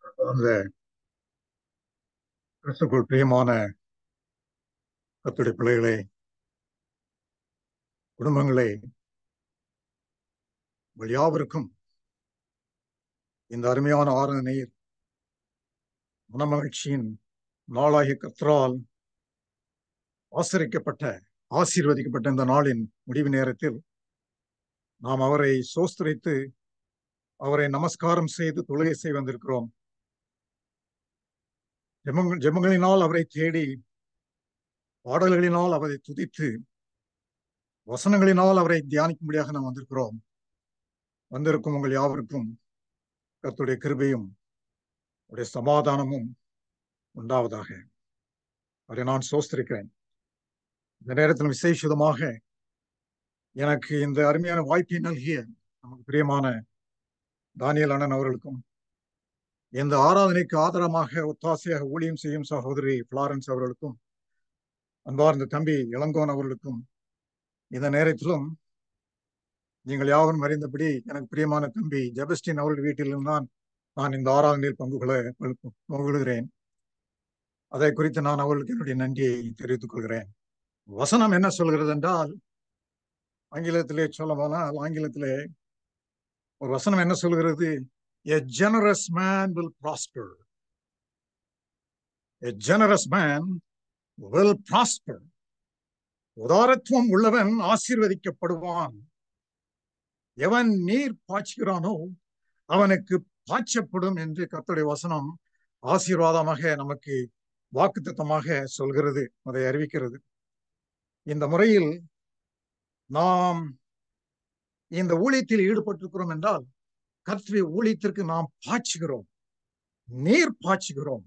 அந்த கிறிஸ்துக்குள் பிரியமான கர்த்தருடைய பிள்ளைகளே, குடும்பங்களே, உங்கள் யாவருக்கும் இந்த அருமையான ஆராதனை மனமகிழ்ச்சியின் நாளாகிய கர்த்தரால் ஆசீர்வதிக்கப்பட்ட இந்த நாளின் முடிவு நேரத்தில் நாம் அவரை சோஸ்திரித்து அவரை நமஸ்காரம் செய்து தொழுகை செய்ய வந்திருக்கிறோம். ஜெபங்களினால் அவரை தேடி, பாடல்களினால் அவரை துதித்து, வசனங்களினால் அவரை தியானிக்கும்படியாக நாம் வந்திருக்கும் உங்கள் யாவருக்கும் கர்த்தருடைய கிருபையும் அவருடைய சமாதானமும் உண்டாவதாக. அவரை நான் சோஸ்திரிக்கிறேன். இந்த நேரத்தில் விசேஷமாக எனக்கு இந்த அருமையான வாய்ப்பை நல்கிய நமக்கு பிரியமான தானியல் அண்ணன் அவர்களுக்கும், இந்த ஆராதனைக்கு ஆதரமாக ஒத்தாசையாக ஊழியம் செய்யும் சகோதரி பிளாரன்ஸ் அவர்களுக்கும், அன்பார்ந்த தம்பி இளங்கோன் அவர்களுக்கும், இந்த நேரத்திலும் நீங்கள் யாவரும் அறிந்தபடி எனக்கு பிரியமான தம்பி ஜெபஸ்டின் அவர்கள் வீட்டிலும் நான் இந்த ஆராதனையில் பங்கு கொள்கிறேன். அதை குறித்து நான் அவர்களுக்கு என்னுடைய நன்றியை தெரிவித்துக் கொள்கிறேன். வசனம் என்ன சொல்கிறது என்றால், ஆங்கிலத்திலே சொல்ல போனால் ஆங்கிலத்திலே ஒரு வசனம் என்ன சொல்கிறது? A generous man will prosper. A generous man will prosper. உதாரத்துவம் உள்ளவன் ஆசீர்வதிக்கப்படுவான். எவன் நீர் பாய்ச்சுகிறானோ அவனுக்கு பாய்ச்சப்படும் என்று கர்த்தருடைய வசனம் ஆசீர்வாதமாக நமக்கு வாக்குத்தத்தமாக சொல்கிறது, அதை அறிவிக்கிறது. இந்த முறையில் நாம் இந்த ஊழியத்தில் ஈடுபட்டிருக்கிறோம் என்றால், கர்த்தருடைய ஊழியத்திற்கு நாம் பாய்ச்சுகிறோம், நீர் பாய்ச்சுகிறோம்.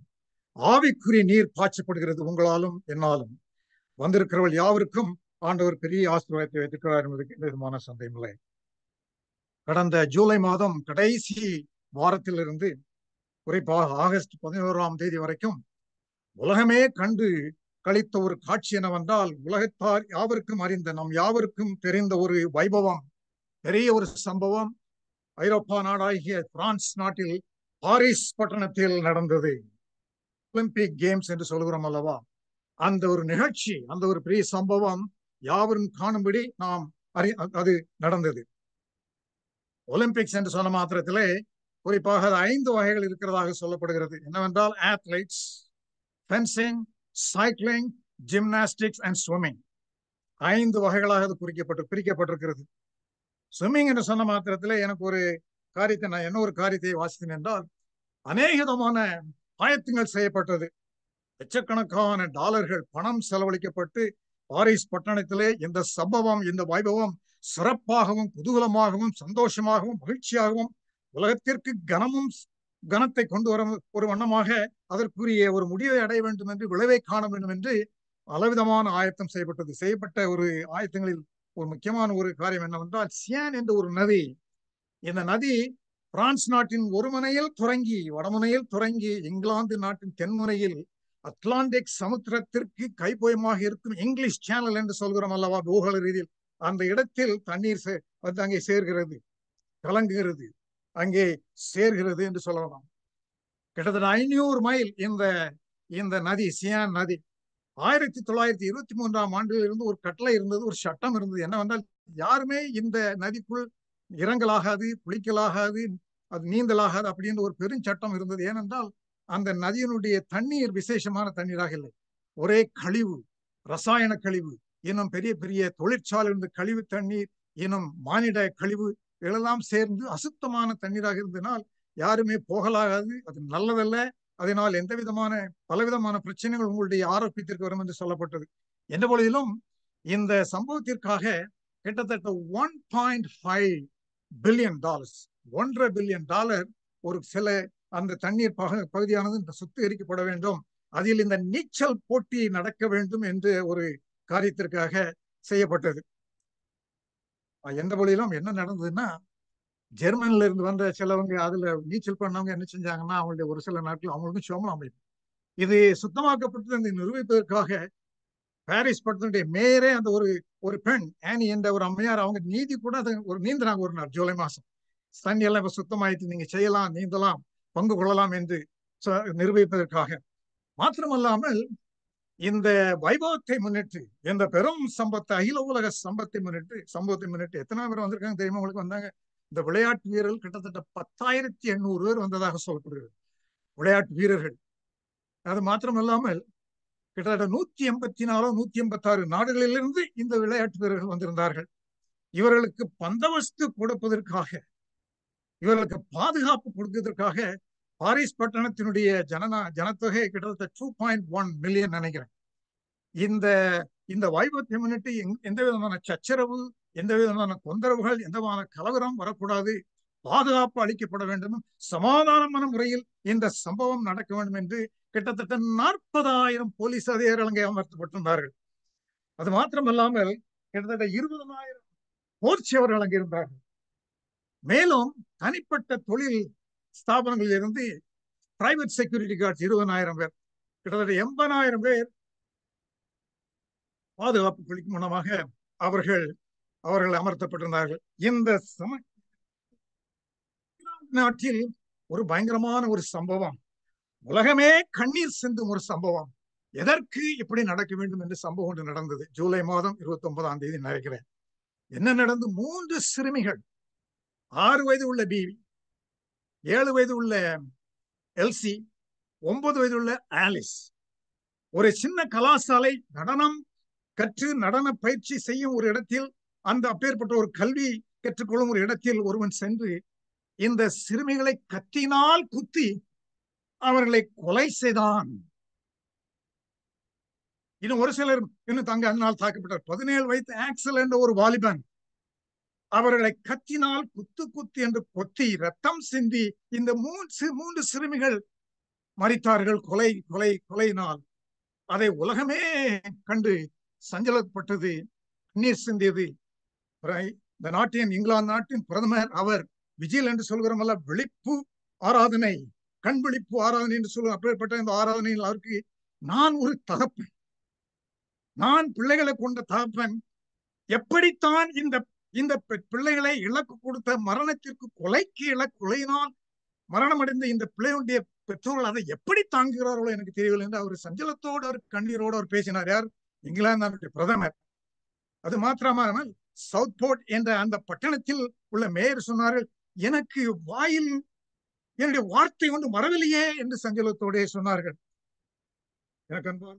ஆவிக்குரிய நீர் பாய்ச்சப்படுகிறது உங்களாலும் என்னாலும். வந்திருக்கிறவள் யாவருக்கும் ஆண்டவர் பெரிய ஆசீர்வாதத்தை வைத்திருக்கிறார் என்பதற்கு எந்த விதமான சந்தேகம் இல்லை. கடந்த ஜூலை மாதம் கடைசி வாரத்திலிருந்து குறிப்பாக ஆகஸ்ட் 11ஆம் தேதி வரைக்கும் உலகமே கண்டு கழித்த ஒரு காட்சி என்னவென்றால், உலகத்தார் யாவருக்கும் அறிந்த, நம் யாவருக்கும் தெரிந்த ஒரு வைபவம், பெரிய ஒரு சம்பவம் ஐரோப்பா நாடாகிய பிரான்ஸ் நாட்டில் பாரிஸ் பட்டணத்தில் நடந்தது. ஒலிம்பிக் கேம்ஸ் என்று சொல்கிறோம் அல்லவா, அந்த ஒரு நிகழ்ச்சி, அந்த ஒரு பெரிய சம்பவம் யாவரும் காணும்படி அது நடந்தது. ஒலிம்பிக்ஸ் என்று சொன்ன மாத்திரத்திலே குறிப்பாக 5 வகைகள் இருக்கிறதாக சொல்லப்படுகிறது. என்னவென்றால் athletes, fencing, cycling, gymnastics and swimming. 5 வகைகளாக அது பிரிக்கப்பட்டிருக்கிறது. ஸ்விம்மிங் என்று சொன்ன மாத்திரத்திலே எனக்கு ஒரு காரியத்தை என்ன ஒரு காரியத்தை வாசித்தேன் என்றால், அநேகமான ஆயத்தங்கள் செய்யப்பட்டது. லட்சக்கணக்கான டாலர்கள் பணம் செலவழிக்கப்பட்டு பாரிஸ் பட்டணத்திலே இந்த சம்பவம், இந்த வைபவம் சிறப்பாகவும் குதூகலமாகவும் சந்தோஷமாகவும் மகிழ்ச்சியாகவும் உலகத்திற்கு கனத்தை கொண்டு வர ஒரு வண்ணமாக அதற்குரிய ஒரு முடிவை அடைய வேண்டும் என்று, விளைவை காண வேண்டும் என்று பலவிதமான ஆயத்தம் செய்யப்பட்ட ஒரு ஆயத்தங்களில் ஒரு முக்கியமான ஒரு காரியம் என்னவென்றால், சியான் என்ற ஒரு நதி. இந்த நதி பிரான்ஸ் நாட்டின் ஒரு முனையில் தொடங்கி வடமுனையில் தொடங்கி இங்கிலாந்து நாட்டின் தென்முனையில் அட்லாண்டிக் சமுத்திரத்திற்கு கைப்போயமாக இருக்கும் இங்கிலீஷ் சேனல் என்று சொல்கிறோம் அல்லவா பூகோள ரீதியில், அந்த இடத்தில் தண்ணீர் அங்கே சேர்கிறது, கலங்குகிறது, அங்கே சேர்கிறது என்று சொல்லலாம். கிட்டத்தட்ட 500 மைல் இந்த நதி, சியான் நதி. 1923ஆம் ஆண்டில் இருந்து ஒரு கட்டளை இருந்தது, ஒரு சட்டம் இருந்தது. என்னவென்றால், யாருமே இந்த நதிக்குள் இறங்கலாகாது, குளிக்கலாகாது, அது நீந்தலாகாது அப்படின்னு ஒரு பெருஞ்சட்டம் இருந்தது. ஏனென்றால் அந்த நதியினுடைய தண்ணீர் விசேஷமான தண்ணீராக இல்லை, ஒரே கழிவு, ரசாயன கழிவு, இன்னும் பெரிய பெரிய தொழிற்சாலை கழிவு தண்ணீர், இன்னும் மானிட கழிவு எல்லாம் சேர்ந்து அசுத்தமான தண்ணீராக இருந்தனால் யாருமே போகலாகாது, அது நல்லதல்ல. அதனால் பலவிதமான பிரச்சனைகள் உங்களுடைய ஆரோக்கியத்திற்கு வரும் என்று சொல்லப்பட்டது. எந்த பொழுதிலும் இந்த சம்பவத்திற்காக கிட்டத்தட்ட $1.5 பில்லியன், $1.5 பில்லியன் ஒரு சில அந்த தண்ணீர் பகுதியானது சுத்திகரிக்கப்பட வேண்டும், அதில் இந்த நீச்சல் போட்டி நடக்க வேண்டும் என்று ஒரு காரியத்திற்காக செய்யப்பட்டது. எந்த பொழுதிலும் என்ன நடந்ததுன்னா, ஜெர்மனில இருந்து வந்த சிலவங்க அதுல நீச்சல் பண்ணவங்க என்ன செஞ்சாங்கன்னா, அவங்களுடைய ஒரு சில நாட்கள் அவங்களுக்கும் சோமலம் அமைப்பு இது சுத்தமாக்கப்பட்டு நிரூபிப்பதற்காக பாரிஸ் பட்டணத்துடைய மேயரே அந்த ஒரு பெண் ஆனி என்ற ஒரு அம்மையார், அவங்க நீந்தி கூட ஒரு நீந்தினாங்க ஒரு நாள் ஜூலை மாசம். தண்ணி எல்லாம் இப்ப சுத்தமாயிட்டு, நீங்க செய்யலாம், நீந்தலாம் பங்கு கொள்ளலாம் என்று நிரூபிப்பதற்காக. மாத்திரமல்லாமல் இந்த வைபவத்தை முன்னிட்டு, இந்த பெரும் சம்பத்தை, அகில உலக சம்பவத்தை முன்னிட்டு எத்தனை பேர் வந்திருக்காங்க தெரியுமா உங்களுக்கு? வந்தாங்க. இந்த விளையாட்டு வீரர்கள் கிட்டத்தட்ட 10,800 பேர் வந்ததாக சொல்லப்படுகிறது. விளையாட்டு வீரர்கள். அது மாத்திரமல்லாமல் கிட்டத்தட்ட 184 186 நாடுகளிலிருந்து இந்த விளையாட்டு வீரர்கள் வந்திருந்தார்கள். இவர்களுக்கு பந்தோபஸ்து கொடுப்பதற்காக, இவர்களுக்கு பாதுகாப்பு கொடுப்பதற்காக பாரிஸ் பட்டணத்தினுடைய ஜனத்தொகை கிட்டத்தட்ட 2.1 மில்லியன் நினைக்கிறேன். இந்த வைபவத்தை முன்னிட்டு எந்த விதமான சச்சரவு, எந்த விதமான தொந்தரவுகள், எந்த விதமான கலவரம் வரக்கூடாது, பாதுகாப்பு அளிக்கப்பட வேண்டும், சமாதானமான முறையில் இந்த சம்பவம் நடக்க வேண்டும் என்று கிட்டத்தட்ட 40,000 போலீஸ் அதிகாரிகள் அங்கே அமர்த்தப்பட்டிருந்தார்கள். அது மாத்திரமல்லாமல் கிட்டத்தட்ட 20,000 போர்ச்சியவர்கள் அங்கே இருந்தார்கள். மேலும் தனிப்பட்ட தொழில் ஸ்தாபனங்களில் இருந்து பிரைவேட் செக்யூரிட்டி கார்ட்ஸ் 20,000 பேர், கிட்டத்தட்ட 80,000 பேர் பாதுகாப்பு குளிக்கும் மூலமாக அவர்கள் அமர்த்தப்பட்டிருந்தார்கள். இந்த நாட்டில் ஒரு பயங்கரமான ஒரு சம்பவம், உலகமே கண்ணீர் சிந்தும் ஒரு சம்பவம். எதற்கு இப்படி நடக்க வேண்டும் என்று சம்பவம் ஒன்று நடந்தது. ஜூலை மாதம் 29ஆம் தேதி நினைக்கிறேன். என்ன நடந்து? 3 சிறுமிகள், 6 வயது உள்ள பிவி, 7 வயது உள்ள எல்சி, 9 வயது உள்ள ஆலிஸ், ஒரு சின்ன கலாசாலை நடனம் கற்று நடன பயிற்சி செய்யும் ஒரு இடத்தில், அந்த அப்பேற்பட்ட ஒரு கல்வி கற்றுக்கொள்ளும் ஒரு இடத்தில் ஒருவன் சென்று இந்த சிறுமிகளை கத்தினால் குத்தி அவர்களை கொலை செய்தான். இன்னும் ஒரு சிலர் இன்னும் தங்க அதனால் தாக்கப்பட்டார். 17 வயது ஆக்சல் என்ற ஒரு வாலிபன் அவர்களை கத்தினால் குத்து என்று கொத்தி ரத்தம் சிந்தி இந்த 3 சிறுமிகள் மரித்தார்கள் கொலையினால். அதை உலகமே கண்டு சஞ்சலப்பட்டது, கண்ணீர் சிந்தியது. இந்த நாட்டின், இங்கிலாந்து நாட்டின் பிரதமர், அவர் விஜில் என்று சொல்கிறோமல்ல, விழிப்பு ஆராதனை, கண் விழிப்பு ஆராதனை என்று சொல்லுவோம். அப்படிப்பட்ட இந்த ஆராதனையில் அவருக்கு, நான் ஒரு தகப்பன், நான் பிள்ளைகளை கொண்ட தகப்பன், எப்படித்தான் இந்த பிள்ளைகளை இலக்கு கொடுத்த மரணத்திற்கு, கொலையினால் மரணமடைந்த இந்த பிள்ளைகளுடைய பெற்றோர்கள் அதை எப்படி தாங்குகிறார்களோ எனக்கு தெரியவில்லை என்று அவர் சஞ்சலத்தோடு, அவர் கண்ணீரோடு அவர் பேசினார். யார்? இங்கிலாந்து நாட்டுடைய பிரதமர். அது மாத்திரமாமல் சவுத் போர்ட் என்ற அந்த பட்டணத்தில் உள்ள மேயர் சொன்னார்கள், எனக்கு வாயில் என்னுடைய வார்த்தை கொண்டு வரவில்லையே என்று சஞ்சலத்தோடே சொன்னார்கள். எனக்கு அன்பாக,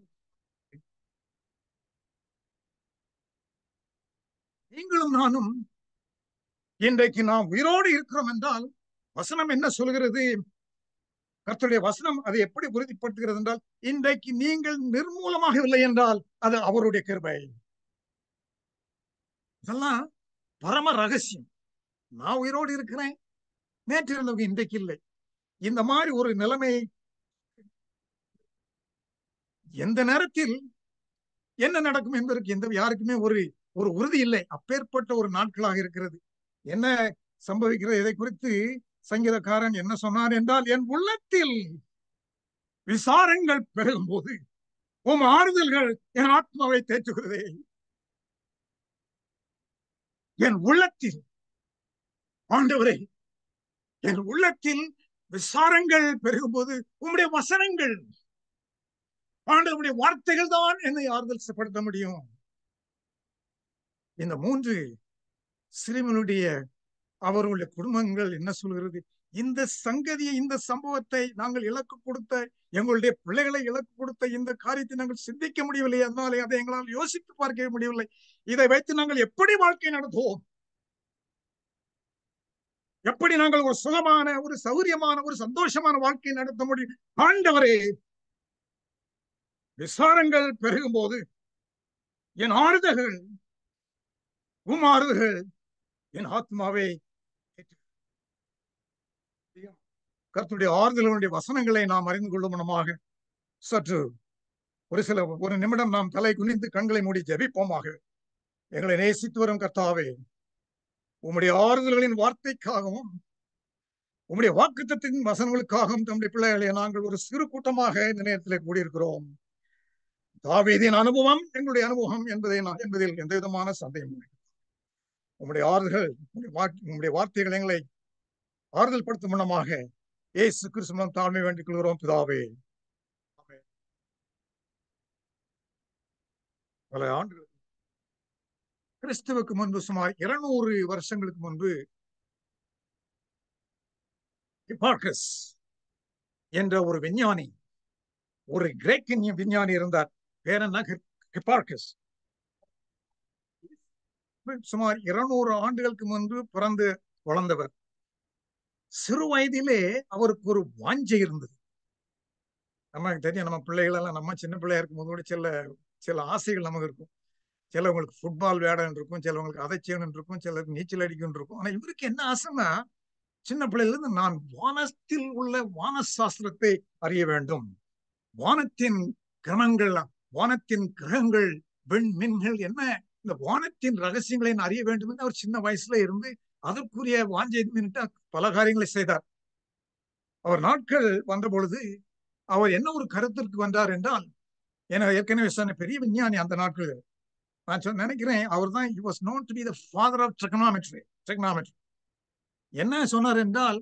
நீங்களும் நானும் இன்றைக்கு நாம் உயிரோடு இருக்கிறோம் என்றால் வசனம் என்ன சொல்கிறது? கர்த்தருடைய வசனம் அதை எப்படி உறுதிப்படுத்துகிறது என்றால், இன்றைக்கு நீங்கள் நிர்மூலமாகவில்லை என்றால் அது அவருடைய கிருபை. இதெல்லாம் பரம ரகசியம். நான் உயிரோடு இருக்கிறேன், நேற்று இருந்தவங்க இன்றைக்கு இல்லை. இந்த மாதிரி ஒரு நிலைமை எந்த நேரத்தில் என்ன நடக்கும் என்பதற்கு யாருக்குமே ஒரு உறுதி இல்லை. அப்பேற்பட்ட ஒரு நாட்களாக இருக்கிறது. என்ன சம்பவிக்கிறது? இதை குறித்து சங்கீதக்காரன் என்ன சொன்னார் என்றால், என் உள்ளத்தில் விசாரங்கள் பெருகும் போது உம் ஆறுதல்கள் என் ஆத்மாவை தேற்றுகிறதே. என் உள்ளத்தில், ஆண்டவரே, என் உள்ளத்தில் விசாரங்கள் பெருகும் போது உம்முடைய வசனங்கள், ஆண்டவருடைய வார்த்தைகள் தான் என்னை ஆறுதல் படுத்த முடியும். இந்த 3 சிறுமிகளுடைய அவர்களுடைய குடும்பங்கள் என்ன சொல்கிறது? இந்த சங்கதியை, இந்த சம்பவத்தை நாங்கள் இலக்கு கொடுத்த, எங்களுடைய பிள்ளைகளை இலக்கு கொடுத்த இந்த காரியத்தை நாங்கள் சிந்திக்க முடியவில்லை. அதனாலே அதை எங்களால் யோசித்து பார்க்க முடியவில்லை. இதை வைத்து நாங்கள் எப்படி வாழ்க்கை நடத்துவோம்? எப்படி நாங்கள் ஒரு சுகமான, ஒரு சௌரியமான, ஒரு சந்தோஷமான வாழ்க்கை நடத்த முடியும்? ஆண்டவரே, விசாரங்கள் பெருகும் போது என் ஆறுதல்கள், உம் ஆறுதல்கள் என் ஆத்மாவை, கர்த்தருடைய ஆறுதலுடைய வசனங்களை நாம் அறிந்து கொள்ளுமனமாக சற்று ஒரு நிமிடம் நாம் தலை குனிந்து கண்களை மூடி ஜெபிப்போமாக. எங்களை நேசித்து வரும் கர்த்தாவே, உம்முடைய ஆறுதல்களின் வார்த்தைக்காகவும் உம்முடைய வாக்குத்தத்தின் வசனங்களுக்காகவும் தம்முடைய பிள்ளைகளை நாங்கள் ஒரு சிறு கூட்டமாக இந்த நேரத்தில் கூடியிருக்கிறோம். தாவீதின் அனுபவம் எங்களுடைய அனுபவம் என்பதில் எந்த விதமான சந்தேகம் இல்லை. உம்முடைய ஆறுதல்கள், உம்முடைய வார்த்தைகள் எங்களை ஆறுதல் படுத்தும் வண்ணமாக இயேசு கிறிஸ்துவின் தாழ்மை வேண்டிக் கொள்கிறோம் பிதாவே. பல ஆண்டுகள் கிறிஸ்துவுக்கு முன்பு சுமார் 200 வருஷங்களுக்கு முன்பு ஹிப்பார்க்கஸ் என்ற ஒரு விஞ்ஞானி, ஒரு கிரேக்க விஞ்ஞானி இருந்தார். பேர் என்ன? ஹிப்பார்க்கஸ். சுமார் 200 ஆண்டுகளுக்கு முன்பு பிறந்து வளர்ந்தவர். சிறு வயதிலே அவருக்கு ஒரு வாஞ்சை இருந்தது. நமக்கு தெரியும், நம்ம பிள்ளைகள் எல்லாம், நம்ம சின்ன பிள்ளையா இருக்கும் போது கூட சில ஆசைகள் நமக்கு இருக்கும். சிலவங்களுக்கு ஃபுட்பால் விளையாடணும் இருக்கும், சிலவங்களுக்கு அதை செய்யணும் இருக்கும், சிலருக்கு நீச்சல் அடிக்கணும் இருக்கும். ஆனா இவருக்கு என்ன ஆசைன்னா, சின்ன பிள்ளையில இருந்து நான் வானத்தில் உள்ள வான சாஸ்திரத்தை அறிய வேண்டும், வானத்தின் கிரகங்கள், வானத்தின் கிரகங்கள், விண்மீன்கள் என்ன, இந்த வானத்தின் ரகசியங்களை அறிய வேண்டும் என்று அவர் சின்ன வயசுல இருந்து அதற்குரிய வாஞ்சை பல காரியங்களை செய்தார். அவர் நாட்கள் வந்த பொழுது அவர் என்ன ஒரு கருத்திற்கு வந்தார் என்றால், என ஏற்கனவே சொன்ன பெரிய விஞ்ஞானி அந்த நாட்கள், நான் நினைக்கிறேன் அவர் தான் he was known to be the father of trigonometry. என்ன சொன்னார் என்றால்,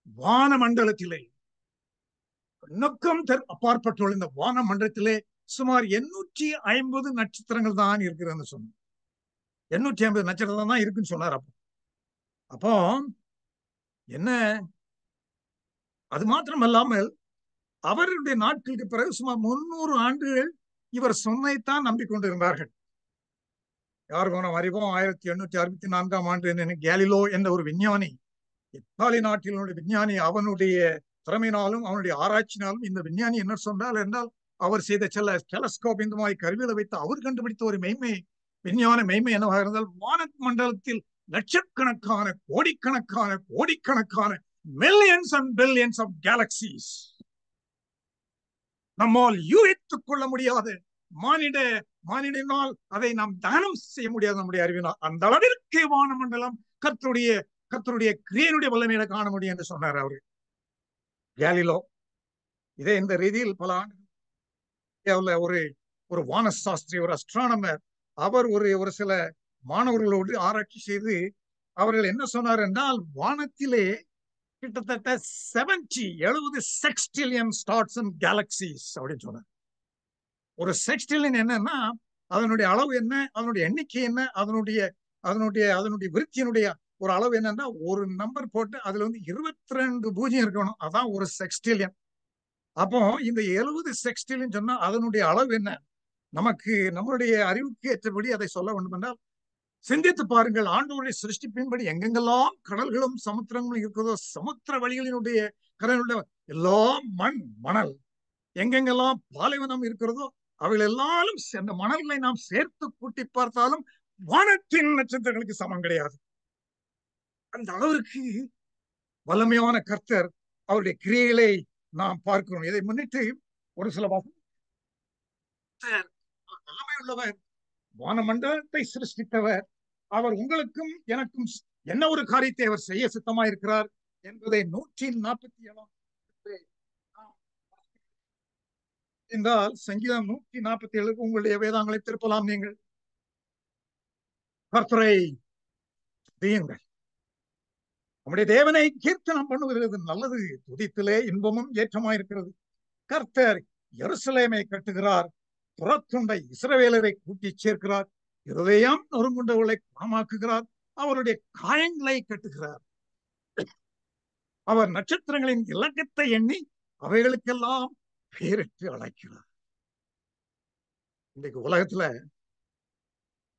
வான மண்டலத்திலே நோக்கம் அப்பாற்பட்டுள்ள இந்த வான மண்டலத்திலே சுமார் 850 நட்சத்திரங்கள் தான் இருக்கிறது சொன்னார். 850 நட்சத்திரம் தான் இருக்குன்னு சொன்னார். அப்போ என்ன, அது மாத்திரமல்லாமல் அவருடைய நாட்களுக்கு பிறகு சுமார் 300 ஆண்டுகள் இவர் சொன்னைத்தான் நம்பிக்கொண்டிருந்தார்கள். யார் போனோம் அறிவோம், 1864ஆம் ஆண்டு கேலிலோ என்ற ஒரு விஞ்ஞானி, இத்தாலி நாட்டினுடைய விஞ்ஞானி, அவனுடைய திறமையினாலும் அவனுடைய ஆராய்ச்சினாலும் இந்த விஞ்ஞானி என்ன சொன்னால் என்றால், அவர் செய்த சில டெலஸ்கோப் இந்த மாதிரி கருவிகளை வைத்து அவர் கண்டுபிடித்த ஒரு விஞ்ஞான மெய்மை என்னவாக இருந்தால், வான மண்டலத்தில் லட்சக்கணக்கான கோடிக்கணக்கான millions and billions of galaxies, நம்மால் யூகித்துக் கொள்ள முடியாது, மானிடனால் அதை நாம் தானம் செய்ய முடியாது நம்முடைய அறிவினால், அந்த அளவிற்கு வானமண்டலம் கர்த்தருடைய கிரியையினுடைய வல்லமையில காண முடியும் என்று சொன்னார் அவரு கேலிலோ. இதே இந்த ரீதியில் பல ஆண்டு ஒரு வானசாஸ்திரி, ஒரு அஸ்ட்ரானமர், அவர் ஒரு சில மாணவர்களோடு ஆராய்ச்சி செய்து அவர்கள் என்ன சொன்னார் என்றால், வானத்திலே கிட்டத்தட்ட 70 செக்ஸ்டிலியன் ஸ்டார்ஸ் அண்ட் கேலக்சிஸ் அப்படின்னு சொன்னார். ஒரு செக்ஸ்டிலியன் என்னன்னா, அதனுடைய அளவு என்ன, அதனுடைய எண்ணிக்கை என்ன, அதனுடைய விருத்தியினுடைய ஒரு அளவு என்னன்னா, ஒரு நம்பர் போட்டு அதுல 22 பூஜ்ஜியம் இருக்கணும், அதான் ஒரு செக்ஸ்டிலியன். அப்போ இந்த 70 செக்ஸ்டிலியன் சொன்னா அதனுடைய அளவு என்ன, நமக்கு நம்மளுடைய அறிவுக்கு ஏற்றபடி அதை சொல்ல வேண்டும் என்றால், சிந்தித்து பாருங்கள். ஆண்டவருடைய சிருஷ்டிப்பின்படி எங்கெங்கெல்லாம் கடல்களும் சமுத்திரங்களும் இருக்கிறதோ, சமுத்திர வழிகளினுடைய கடலுடைய எல்லா மணல், எங்கெங்கெல்லாம் பாலைவனம் இருக்கிறதோ அவைகள் எல்லாரும் அந்த மணல்களை நாம் சேர்த்து கூட்டி பார்த்தாலும் வானத்தின் நட்சத்திரங்களுக்கு சமம் கிடையாது. அந்த அளவிற்கு வல்லமையான கர்த்தர் அவருடைய கிரியைகளை நாம் பார்க்கிறோம். இதை முன்னிட்டு ஒரு சில வல்லமை உள்ளவர், வானமண்டலத்தை சிருஷ்டித்தவர், அவர் உங்களுக்கும் எனக்கும் என்ன ஒரு காரியத்தை அவர் செய்ய சித்தமாயிருக்கிறார் என்பதை 147 என்றால் சங்கீதம் 147 உங்களுடைய வேதாங்களை திருப்பலாம். நீங்கள் கர்த்தரை துதியுங்கள், நம்முடைய தேவனை கீர்த்தனம் பண்ணுகிறது நல்லது, துதித்திலே இன்பமும் ஏற்றமாயிருக்கிறது. கர்த்தர் எருசலேமை கட்டுகிறார், புறத்துண்டை இஸ்ரவேலரை கூட்டி சேர்க்கிறார், இருதயம் நொறுங்குண்டவர்களை குணமாக்குகிறார், அவருடைய காயங்களை கட்டுகிறார். அவர் நட்சத்திரங்களின் இலக்கத்தை எண்ணி அவைகளுக்கெல்லாம் பேரிட்டு அழைக்கிறார். இன்றைக்கு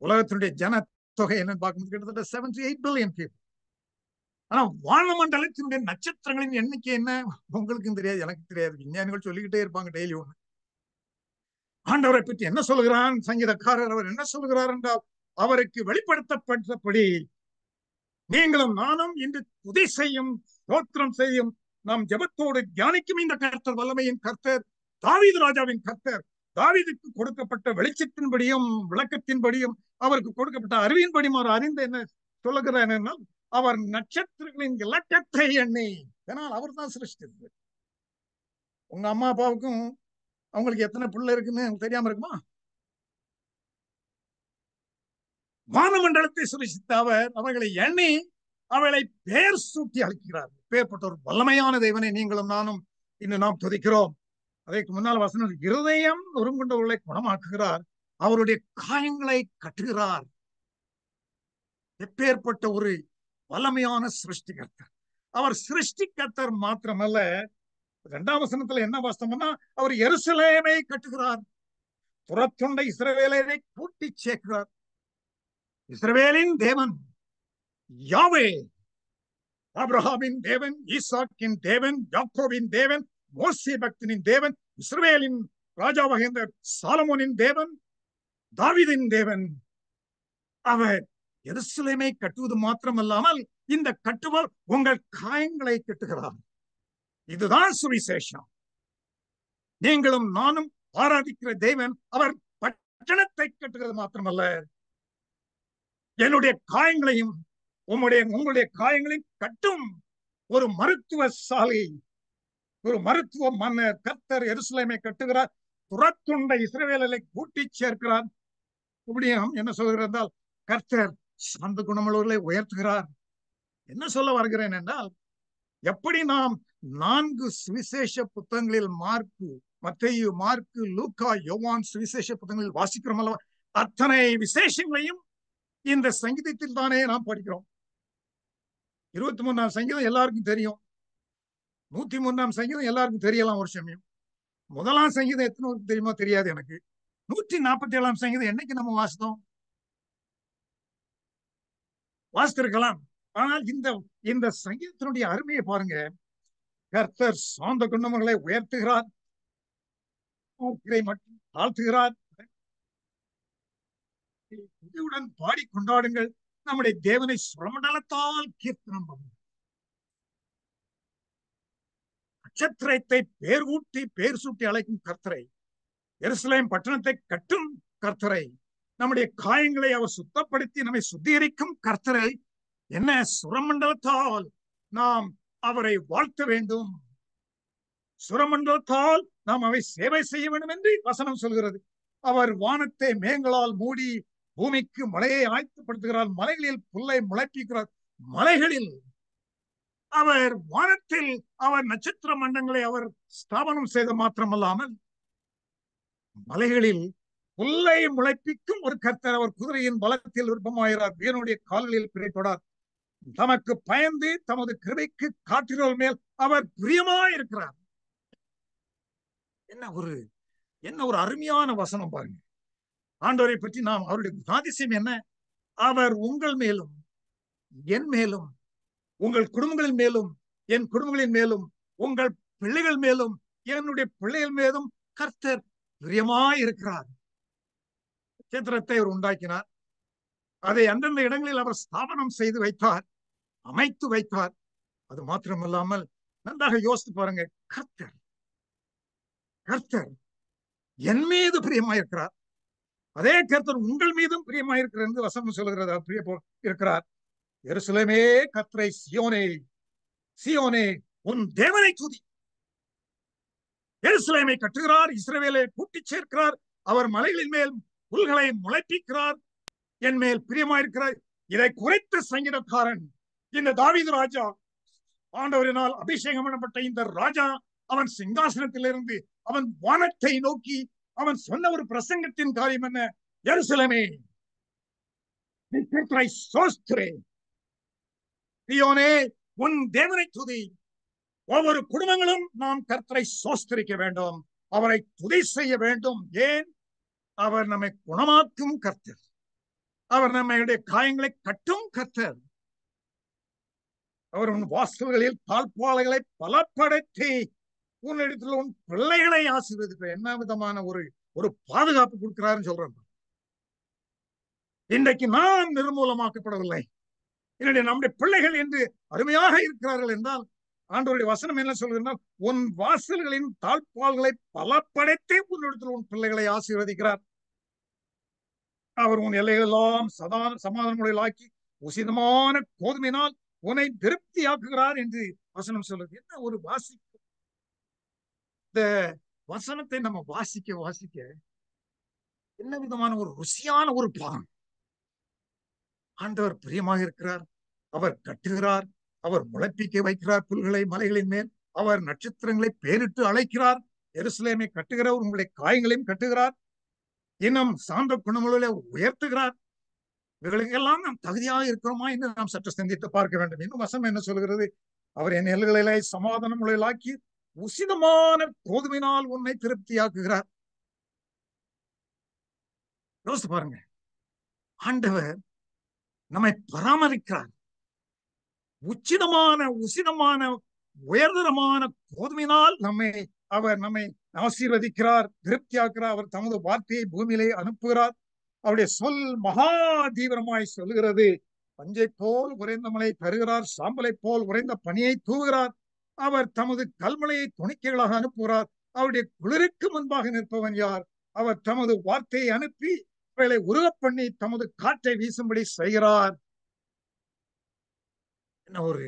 உலகத்தினுடைய ஜன தொகை என்னன்னு பார்க்கும்போது கிட்டத்தட்ட 78 பில்லியன் பீப்புள். ஆனா வானமண்டலத்தினுடைய நட்சத்திரங்களின் எண்ணிக்கை என்ன உங்களுக்கும் தெரியாது, எனக்கு தெரியாது. விஞ்ஞானிகள் சொல்லிக்கிட்டே இருப்பாங்க டெய்லி ஒண்ணு. ஆண்டவரை பற்றி என்ன சொல்கிறான் சங்கீதக்காரர்? அவர் என்ன சொல்கிறார் என்றால், அவருக்கு வெளிப்படுத்தப்பட்டபடி நீங்களும் நானும் இன்று துதி செய்யும், ஸ்தோத்திரம் செய்யும், நாம் ஜெபத்தோடு தியானிக்கும் இந்த கர்த்தர் வல்லமையின் கர்த்தர், தாவீது ராஜாவின் கர்த்தர், தாவீதுக்கு கொடுக்கப்பட்ட வெளிச்சத்தின்படியும் விளக்கத்தின்படியும் அவருக்கு கொடுக்கப்பட்ட அறிவின்படியும் அவர் அறிந்து என்ன சொல்லுகிறார் என்றால், அவர் நட்சத்திரங்களின் இலக்கத்தை எண்ணி, ஏன்னால் அவர் தான் சிருஷ்டித்தது. உங்க அம்மா அப்பாவுக்கும் அவங்களுக்கு எத்தனை பிள்ளை இருக்குன்னு தெரியாம இருக்குமா? வானமண்டலத்தை சிருஷ்டித்த அவர் அவர்களை எண்ணி அவளை பெயர் சூட்டி அழைக்கிறார். பேர்பட்ட ஒரு வல்லமையான தேவனை நீங்களும் நானும் இன்று நாம் துதிக்கிறோம். அதற்கு முன்னால் வசனம், இருதயம் நொறுங்குண்டவர்களை குணமாக்குகிறார், அவருடைய காயங்களை கட்டுகிறார். எப்பேற்பட்ட ஒரு வல்லமையான சிருஷ்டிகர்த்தர். அவர் சிருஷ்டிகர்த்தர் மாத்திரமல்ல, 2ஆம் வசனத்துல என்ன வாஸ்தவம்னா, அவர் எருசலேமை கட்டுகிறார், துரத்துண்ட இஸ்ரவேலை கூட்டி சேர்க்கிறார். இஸ்ரவேலின் தேவன் யாவே, ஆபிரகாமின் தேவன், ஈசாக்கின் தேவன், யாக்கோபின் தேவன், மோசே பக்தனின் தேவன், இஸ்ரவேலின் ராஜாவாகின்ற சாலமோனின் தேவன், தாவீதின் தேவன். அவர் எருசலேமை கட்டுவது மாத்திரமல்லாமல் இந்த கட்டுவர் உங்கள் காயங்களை கட்டுகிறார். இதுதான் சுவிசேஷம். நீங்களும் நானும் ஆராதிக்கிற தேவன் அவர் பட்டணத்தை கட்டுகிறது மாத்திரமல்ல, என்னுடைய காயங்களையும் உங்களுடைய காயங்களையும் கட்டும் ஒரு மருத்துவ சாலை, ஒரு மருத்துவ மன்னர் கர்த்தர் எருசலேமை கட்டுகிறார், துரத்துண்ட இஸ்ரவேலை கூட்டி சேர்க்கிறார். இப்படியும் என்ன சொல்கிறார் என்றால், கர்த்தர் சாந்த குணமுள்ளவர்களை உயர்த்துகிறார். என்ன சொல்ல வருகிறேன் என்றால், எப்படி நாம் 4 சுவிசேஷ புத்தகங்களில் மத்தேயு, மார்க்கு, லூக்கா, யோவான் சுவிசேஷ புத்தகங்களில் வாசிக்கிறோம் அல்லவா, அத்தனை விசேஷங்களையும் இந்த சங்கீதத்தில் தானே நாம் படிக்கிறோம். 23ஆம் சங்கீதம் எல்லாருக்கும் தெரியும், 103ஆம் சங்கீதம் எல்லாருக்கும் தெரியலாம். ஒரு சமயம் 1ஆம் சங்கீதம் எத்தனை தெரியுமா தெரியாது எனக்கு. 147ஆம் சங்கீதம் என்னைக்கு நம்ம வாசித்திருக்கலாம். ஆனால் இந்த சங்கீதத்தினுடைய அருமையை பாருங்க. கர்த்தர் சாந்த குணங்களை உயர்த்துகிறார், மட்டும் தாழ்த்துகிறார். புதியுடன் பாடி கொண்டாடுங்கள், நம்முடைய தேவனை சுரமண்டலத்தால் கீர்த்தனம் பண்ணுங்கள். நட்சத்திரத்தை பேர் சூட்டி அழைக்கும் கர்த்தரை, எருசலேம் பட்டணத்தை கட்டும் கர்த்தரை, நம்முடைய காயங்களை அவர் சுத்தப்படுத்தி நம்மை சுத்திகரிக்கும் கர்த்தரை என்ன சுரமண்டலத்தால் நாம் அவரை வாழ்த்த வேண்டும், சுரமண்டலத்தால் நாம் அவை சேவை செய்ய வேண்டும் என்று வசனம் சொல்கிறது. அவர் வானத்தை மேகங்களால் மூடி பூமிக்கு மலையை ஆயத்தப்படுத்துகிறார், மலைகளில் புல்லை முளைப்பிக்கிறார். மலைகளில் அவர், வானத்தில் அவர் நட்சத்திர மண்டங்களை அவர் ஸ்தாபனம் செய்த மாத்திரமல்லாமல், மலைகளில் புல்லை முளைப்பிக்கும் ஒரு கர்த்தர். அவர் குதிரையின் பலத்தில் விருப்பமாகிறார், வீரனுடைய கால்களில் பிழைப்படார். தமக்கு பயந்து தமது கிருபைக்கு காட்டினோர் மேல் அவர் பிரியமாயிருக்கிறார். என்ன ஒரு அருமையான வசனம் பாருங்க. ஆண்டவரை பற்றி நாம் அவருடைய அதிசயம் என்ன? அவர் உங்கள் மேலும் என் மேலும், உங்கள் குடும்பங்களின் மேலும் என் குடும்பங்களின் மேலும், உங்கள் பிள்ளைகள் மேலும் என்னுடைய பிள்ளைகள் மேலும் கர்த்தர் பிரியமாயிருக்கிறார். நட்சத்திரத்தை அவர் உண்டாக்கினார், அதை அந்தந்த இடங்களில் அவர் ஸ்தாபனம் செய்து வைத்தார், அமைத்து வைத்தார். அது மாத்திரமல்லாமல் நன்றாக யோசித்து பாருங்க, கர்த்தர் என் மீது பிரியமாயிருக்கிறார், அதே கர்த்தர் உங்கள் மீதும் பிரியமாயிருக்கிறார் என்று வசனம் சொல்லுகிறது. பிரிய இருக்கிறார். எருசலேமே கர்த்தரை, சியோனே உன் தேவனை துதி. எருசலேமை கட்டுகிறார், இஸ்ரவேலை கூட்டி சேர்க்கிறார், அவர் மலைகளின் மேல் புல்களை முளைப்பிக்கிறார், என் மேல் பிரியமாயிருக்கிறார். இதை குறைத்த சங்கீதக்காரன் இந்த தாவீது ராஜா, ஆண்டவரினால் அபிஷேகம் பண்ணப்பட்ட இந்த ராஜா, அவன் சிங்காசனத்திலிருந்து அவன் வானத்தை நோக்கி அவன் சொன்ன ஒரு பிரசங்கத்தின் காரியம் என்ன? எருசலேமே சியோனே உன் தேவனை துதி. ஒவ்வொரு குடும்பங்களும் நாம் கர்த்தரை சோஸ்தரிக்க வேண்டும், அவரை துதி செய்ய வேண்டும். ஏன்? அவர் நம்மை குணமாக்கும் கர்த்தர், அவர் நம்முடைய காயங்களை கட்டும் கர்த்தர். அவர் உன் வாசல்களில் தாழ்பாளைகளை பலப்படுத்தி உன்னிடத்தில் உன் பிள்ளைகளை ஆசீர்வதிப்பார். என்ன விதமான ஒரு பாதுகாப்பு கொடுக்கிறாருன்னு சொல்றேன். இன்றைக்கு நாம் நிர்மூலமாக்கப்படவில்லை, என்னுடைய நம்முடைய பிள்ளைகள் என்று அருமையாக இருக்கிறார்கள் என்றால், ஆண்டவருடைய வசனம் என்ன சொல்கிறார்? உன் வாசல்களின் தாழ்பால்களை பலப்படுத்தி உன்னிடத்தில் உன் பிள்ளைகளை ஆசீர்வதிக்கிறார். அவர் உன் எல்லைகளெல்லாம் சமாதானமுடையாக்கி உசிதமான கோதுமையினால் உன்னை திருப்தியாக்குகிறார் என்று வசனம் சொல்லுது. என்ன ஒரு வாசிக்க, இந்த வசனத்தை நம்ம வாசிக்க என்ன விதமான ஒரு ருசியான ஒரு பாகம். ஆண்டவர் பிரியமாக இருக்கிறார், அவர் கட்டுகிறார், அவர் முளைப்பிக்க வைக்கிறார் புல்களை மலைகளின் மேல், அவர் நட்சத்திரங்களை பேரிட்டு அழைக்கிறார், எருசலேமை கட்டுகிறவர் உங்களுடைய காயங்களையும் கட்டுகிறார், இன்னும் சாந்த குணமுள்ள உயர்த்துகிறார். இவர்களுக்கெல்லாம் நாம் தகுதியாக இருக்கிறோமா என்று நாம் சற்று சிந்தித்து பார்க்க வேண்டும். இன்னும் வசனம் என்ன சொல்கிறது? அவர் என் எல்லைகளை சமாதானம் உளையலாக்கி உசிதமான கோதுமையினால் உன்னை திருப்தியாக்குகிறார். யோசித்து பாருங்க, ஆண்டவர் நம்மை பராமரிக்கிறார். உசிதமான உயர்தரமான கோதுமையினால் அவர் நம்மை ஆசீர்வதிக்கிறார், திருப்தியாக்குறார். அவர் தமது வார்த்தையை பூமியிலே அனுப்புகிறார். அவருடைய சொல் மகா தீவிரமாய் சொல்லுகிறது. பஞ்சை போல் உறைந்த மலை தருகிறார், சாம்பலை போல் உறைந்த பனியை தூவுகிறார். அவர் தமது கல்மலையை துணிக்கைகளாக அனுப்புகிறார். அவருடைய குளிருக்கு முன்பாக நிற்பவன் யார்? அவர் தமது வார்த்தையை அனுப்பி அவைகளை உருகப் பண்ணி தமது காற்றை வீசும்படி செய்கிறார். என்ன ஒரு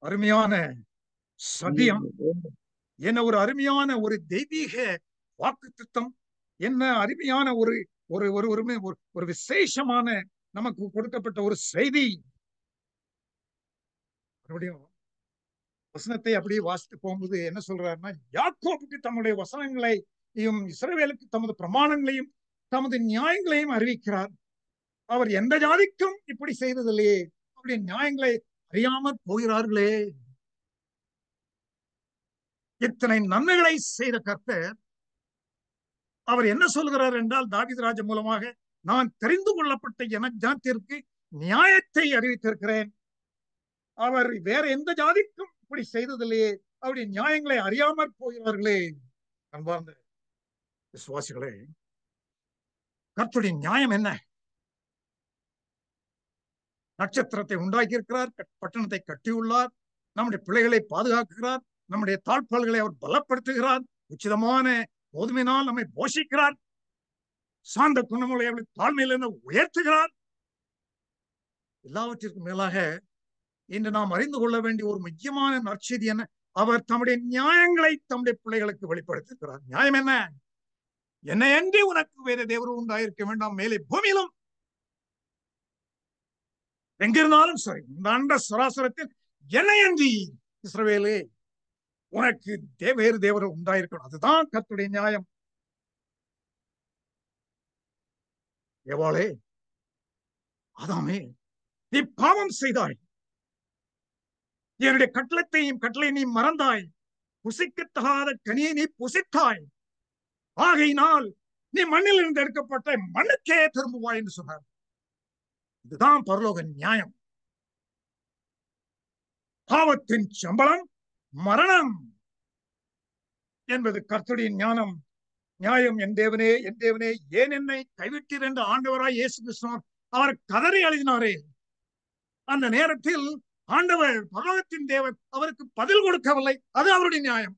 அருமையான சத்தியம், என்ன ஒரு அருமையான ஒரு தெய்வீக வாக்குத்தத்தம், என்ன அருமையான ஒரு ஒரு ஒரு விசேஷமான நமக்கு கொடுக்கப்பட்ட ஒரு செய்தி. வசனத்தை அப்படியே வாசித்து போகும்போது என்ன சொல்றாருன்னா, யாக்கோபுக்கு தம்முடைய வசனங்களையும் இஸ்ரவேலுக்கு தமது பிரமாணங்களையும் தமது நியாயங்களையும் அறிவிக்கிறார். அவர் எந்த ஜாதிக்கும் இப்படி செய்ததில்லையே, அவருடைய நியாயங்களை அறியாமற் போகிறார்களே. இத்தனை நன்மைகளை செய்த கர்த்தர் அவர் என்ன சொல்கிறார் என்றால், தாவீது ராஜா மூலமாக, நான் தெரிந்து கொள்ளப்பட்ட என ஜனத்திற்கு நியாயத்தை அறிவித்திருக்கிறேன். அவர் வேற எந்த ஜாதிக்கும் இப்படி செய்ததில்லையே, அவருடைய நியாயங்களை அறியாமற் போகிறார்களே. அன்பார்ந்த விசுவாசிகளே, கர்த்தருடைய நியாயம் என்ன? நட்சத்திரத்தை உண்டாக்கி இருக்கிறார், பட்டணத்தை கட்டியுள்ளார், நம்முடைய பிள்ளைகளை பாதுகாக்கிறார், நம்முடைய தாழ்பால்களை அவர் பலப்படுத்துகிறார், உச்சிதமான கோதுமையினால் நம்மை போஷிக்கிறார், சாந்த குணமுடைய தாழ்மையிலிருந்து உயர்த்துகிறார். எல்லாவற்றிற்கும் மேலாக இன்று நாம் அறிந்து கொள்ள வேண்டிய ஒரு முக்கியமான நற்செய்தி என்ன? அவர் தம்முடைய நியாயங்களை தம்முடைய பிள்ளைகளுக்கு வெளிப்படுத்துகிறார். நியாயம் என்ன? என்னை அன்றி உனக்கு வேற தேவரும் உண்டாயிருக்க வேண்டாம், மேலே பூமியிலும் எங்கிருந்தாலும் சரி, இந்த அண்ட சராசரத்தில் என்னை அன்றி இஸ்ரவேலே உனக்கு வேறு தேவரும் உண்டாயிருக்கணும். அதுதான் கர்த்தருடைய நியாயம். ஏவாளே, ஆதாமே, நீ பாவம் செய்தாய், என்னுடைய கட்டளை நீ மறந்தாய், புசிக்கத்தகாத கனியை நீ புசித்தாய், ஆகையினால் நீ மண்ணில் இருந்து எடுக்கப்பட்ட மண்ணுக்கே திரும்புவாய் என்று சொன்னார். இதுதான் பரலோக நியாயம். பாவத்தின் சம்பளம் மரணம் என்பது கர்த்தருடைய நியாயம். என் தேவனே, என் தேவனே, ஏன் என்னை கைவிட்டீர் என்று ஆண்டவராய் இயேசு கிறிஸ்து அவர் கதறி அழுதினாரே. அந்த நேரத்தில் ஆண்டவர் பரலோகத்தின் தேவன் அவருக்கு பதில் கொடுக்கவில்லை. அது அவருடைய நியாயம்.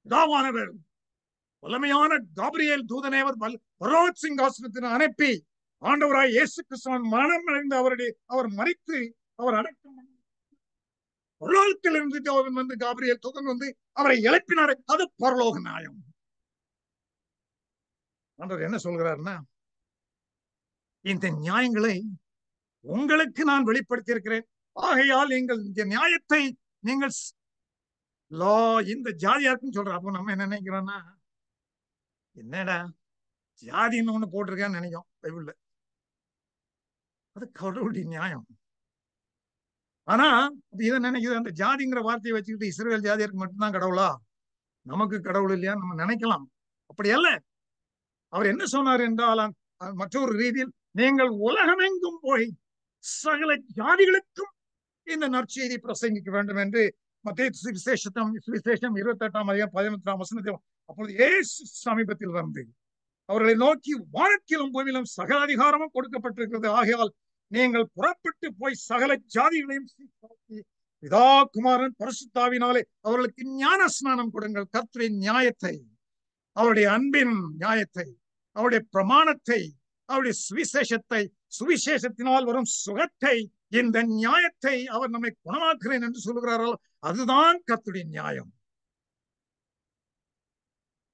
பிதாவானவர் வல்லமையான காபிரியேல் தூதனேவர் பரலோக சிங்காசனத்தின் அனுப்பி ஆண்டவராய் இயேசு கிறிஸ்துவின் மரணம் அடைந்து அவர் மரித்து அவர் அடக்கம் பரலோகத்தில் இருந்து வந்து காபிரியேல் தூதன் வந்து அவரை எழுப்பினார். அது பரலோக நியாயம். ஆண்டவர் என்ன சொல்கிறார்னா, இந்த நியாயங்களை உங்களுக்கு நான் வெளிப்படுத்தி இருக்கிறேன், ஆகையால் நீங்கள் இந்த நியாயத்தை நீங்கள் இந்த ஜாதியாருக்குன்னு சொல்ற. அப்போ நம்ம என்ன நினைக்கிறோம்னா, என்னடா ஜாதின்னு ஒண்ணு போட்டிருக்கான்னு நினைக்கும் பைபிள்ல. அது கடவுளுடைய நியாயம். ஆனா இதை நினைக்குது, அந்த ஜாதிங்கிற வார்த்தையை வச்சுக்கிட்டு இஸ்ரவேல் ஜாதியாருக்கு மட்டும்தான் கடவுளா, நமக்கு கடவுள் இல்லையா நம்ம நினைக்கலாம். அப்படி அல்ல. அவர் என்ன சொன்னார் என்றால், மற்றொரு ரீதியில், நீங்கள் உலகமெங்கும் போய் சகல ஜாதிகளுக்கும் இந்த நற்செய்தி பிரசங்கிக்க வேண்டும் என்று மத்தேயு சுவிசேஷம் 28ஆம் அதிகாரம் 11ஆம் வசனத்தில் அப்பொழுது இயேசு சமீபத்தில் வந்து அவர்களை நோக்கி, வானத்திலும் பூமியிலும் சகல அதிகாரமும் கொடுக்கப்பட்டிருக்கிறது, ஆகையால் நீங்கள் புறப்பட்டு போய் சகல ஜாதிகளையும் பிதா குமாரன் பரிசுத்தாவினாலே அவர்களுக்கு ஞான ஸ்நானம் கொடுங்கள். கர்த்தரின் நியாயத்தை, அவருடைய அன்பின் நியாயத்தை, அவருடைய பிரமாணத்தை, அவருடைய சுவிசேஷத்தினால் வரும் சுகத்தை, இந்த நியாயத்தை அவர் நம்மை குணமாக்குறேன் என்று சொல்லுகிறார்கள். அதுதான் கர்த்தருடைய நியாயம்.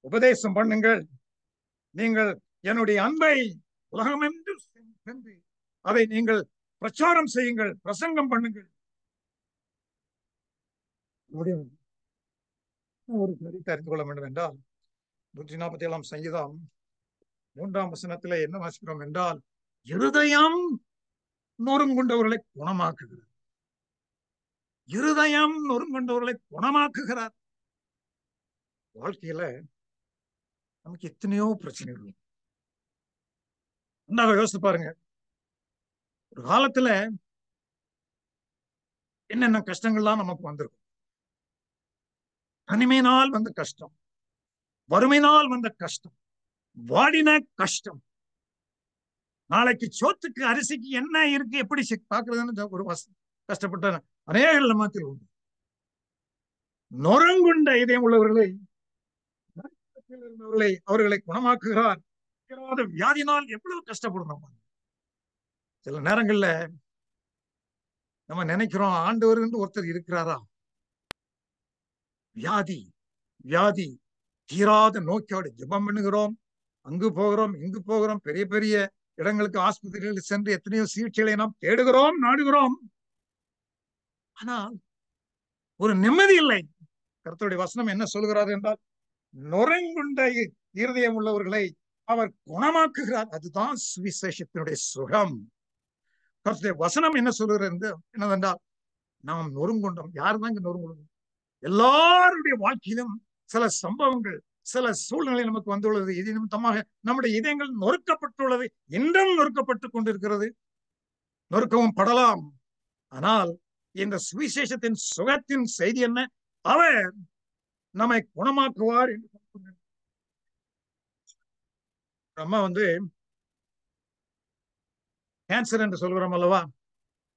உபதேசம் பண்ணுங்கள், நீங்கள் என்னுடைய அன்பை உலகமென்று சென்று அதை நீங்கள் பிரச்சாரம் செய்யுங்கள், பிரசங்கம் பண்ணுங்கள். ஒரு கருத்தை அறிந்து கொள்ள வேண்டும் என்றால் 147 சங்கீதம் 3ஆம் வசனத்திலே என்ன வாசிக்கிறோம் என்றால், இருதயம் நொறுங்குண்டவர்களை குணமாக்குகிறார். இருதயம் நொறுங்குண்டவர்களை குணமாக்குகிறார். வாழ்க்கையில நமக்கு எத்தனையோ பிரச்சனைகள். யோசித்து பாருங்க, ஒரு காலத்துல என்னென்ன கஷ்டங்கள்லாம் நமக்கு வந்திருக்கும். தனிமையினால் வந்த கஷ்டம், வறுமையினால் வந்த கஷ்டம், வாடின கஷ்டம், நாளைக்கு சோத்துக்கு அரிசிக்கு என்ன இருக்கு எப்படி பாக்குறதுன்னு ஒரு கஷ்டப்பட்ட அநேக மாத்திரம் உண்டு. நொறுங்குண்ட இதயம் உள்ளவர்களை அவர்களை குணமாக்குகிறார். வியாதினால் எவ்வளவு கஷ்டப்படணும். சில நேரங்கள்ல நம்ம நினைக்கிறோம் ஆண்டவர் என்று ஒருத்தர் இருக்கிறாரா? வியாதி வியாதி தீராத நோக்கோடு ஜெபம் பண்ணுகிறோம், அங்கு போகிறோம் இங்கு போகிறோம், பெரிய பெரிய இடங்களுக்கு ஆஸ்பத்திரிகளில் சென்று எத்தனையோ சிகிச்சைகளை நாம் தேடுகிறோம், நாடுகிறோம். ஆனால் ஒரு நிம்மதி இல்லை. கர்த்தருடைய வசனம் என்ன சொல்கிறார் என்றால், நொறுங்குண்ட இருதயம் உள்ளவர்களை அவர் குணமாக்குகிறார். அதுதான் சுவிசேஷத்தினுடைய சுகம். கர்த்தருடைய வசனம் என்ன சொல்கிறது என்னவென்றால், நாம் நொறுங்குண்டோம். யாருதான் இங்க நொறுங்குண்டோம்? எல்லாருடைய வாழ்க்கையிலும் சில சம்பவங்கள், சில சூழ்நிலை நமக்கு வந்துள்ளது. இது நிமித்தமாக நம்முடைய இதயங்கள் நொறுக்கப்பட்டுள்ளது, இன்றும் நொறுக்கப்பட்டுக் கொண்டிருக்கிறது. நொறுக்கவும் படலாம். ஆனால் இந்த சுவிசேஷத்தின் சுகத்தின் செய்தி என்ன? அவர் நம்மை குணமாக்குவார் என்று நம்ம கேன்சர் என்று சொல்கிறோம் அல்லவா?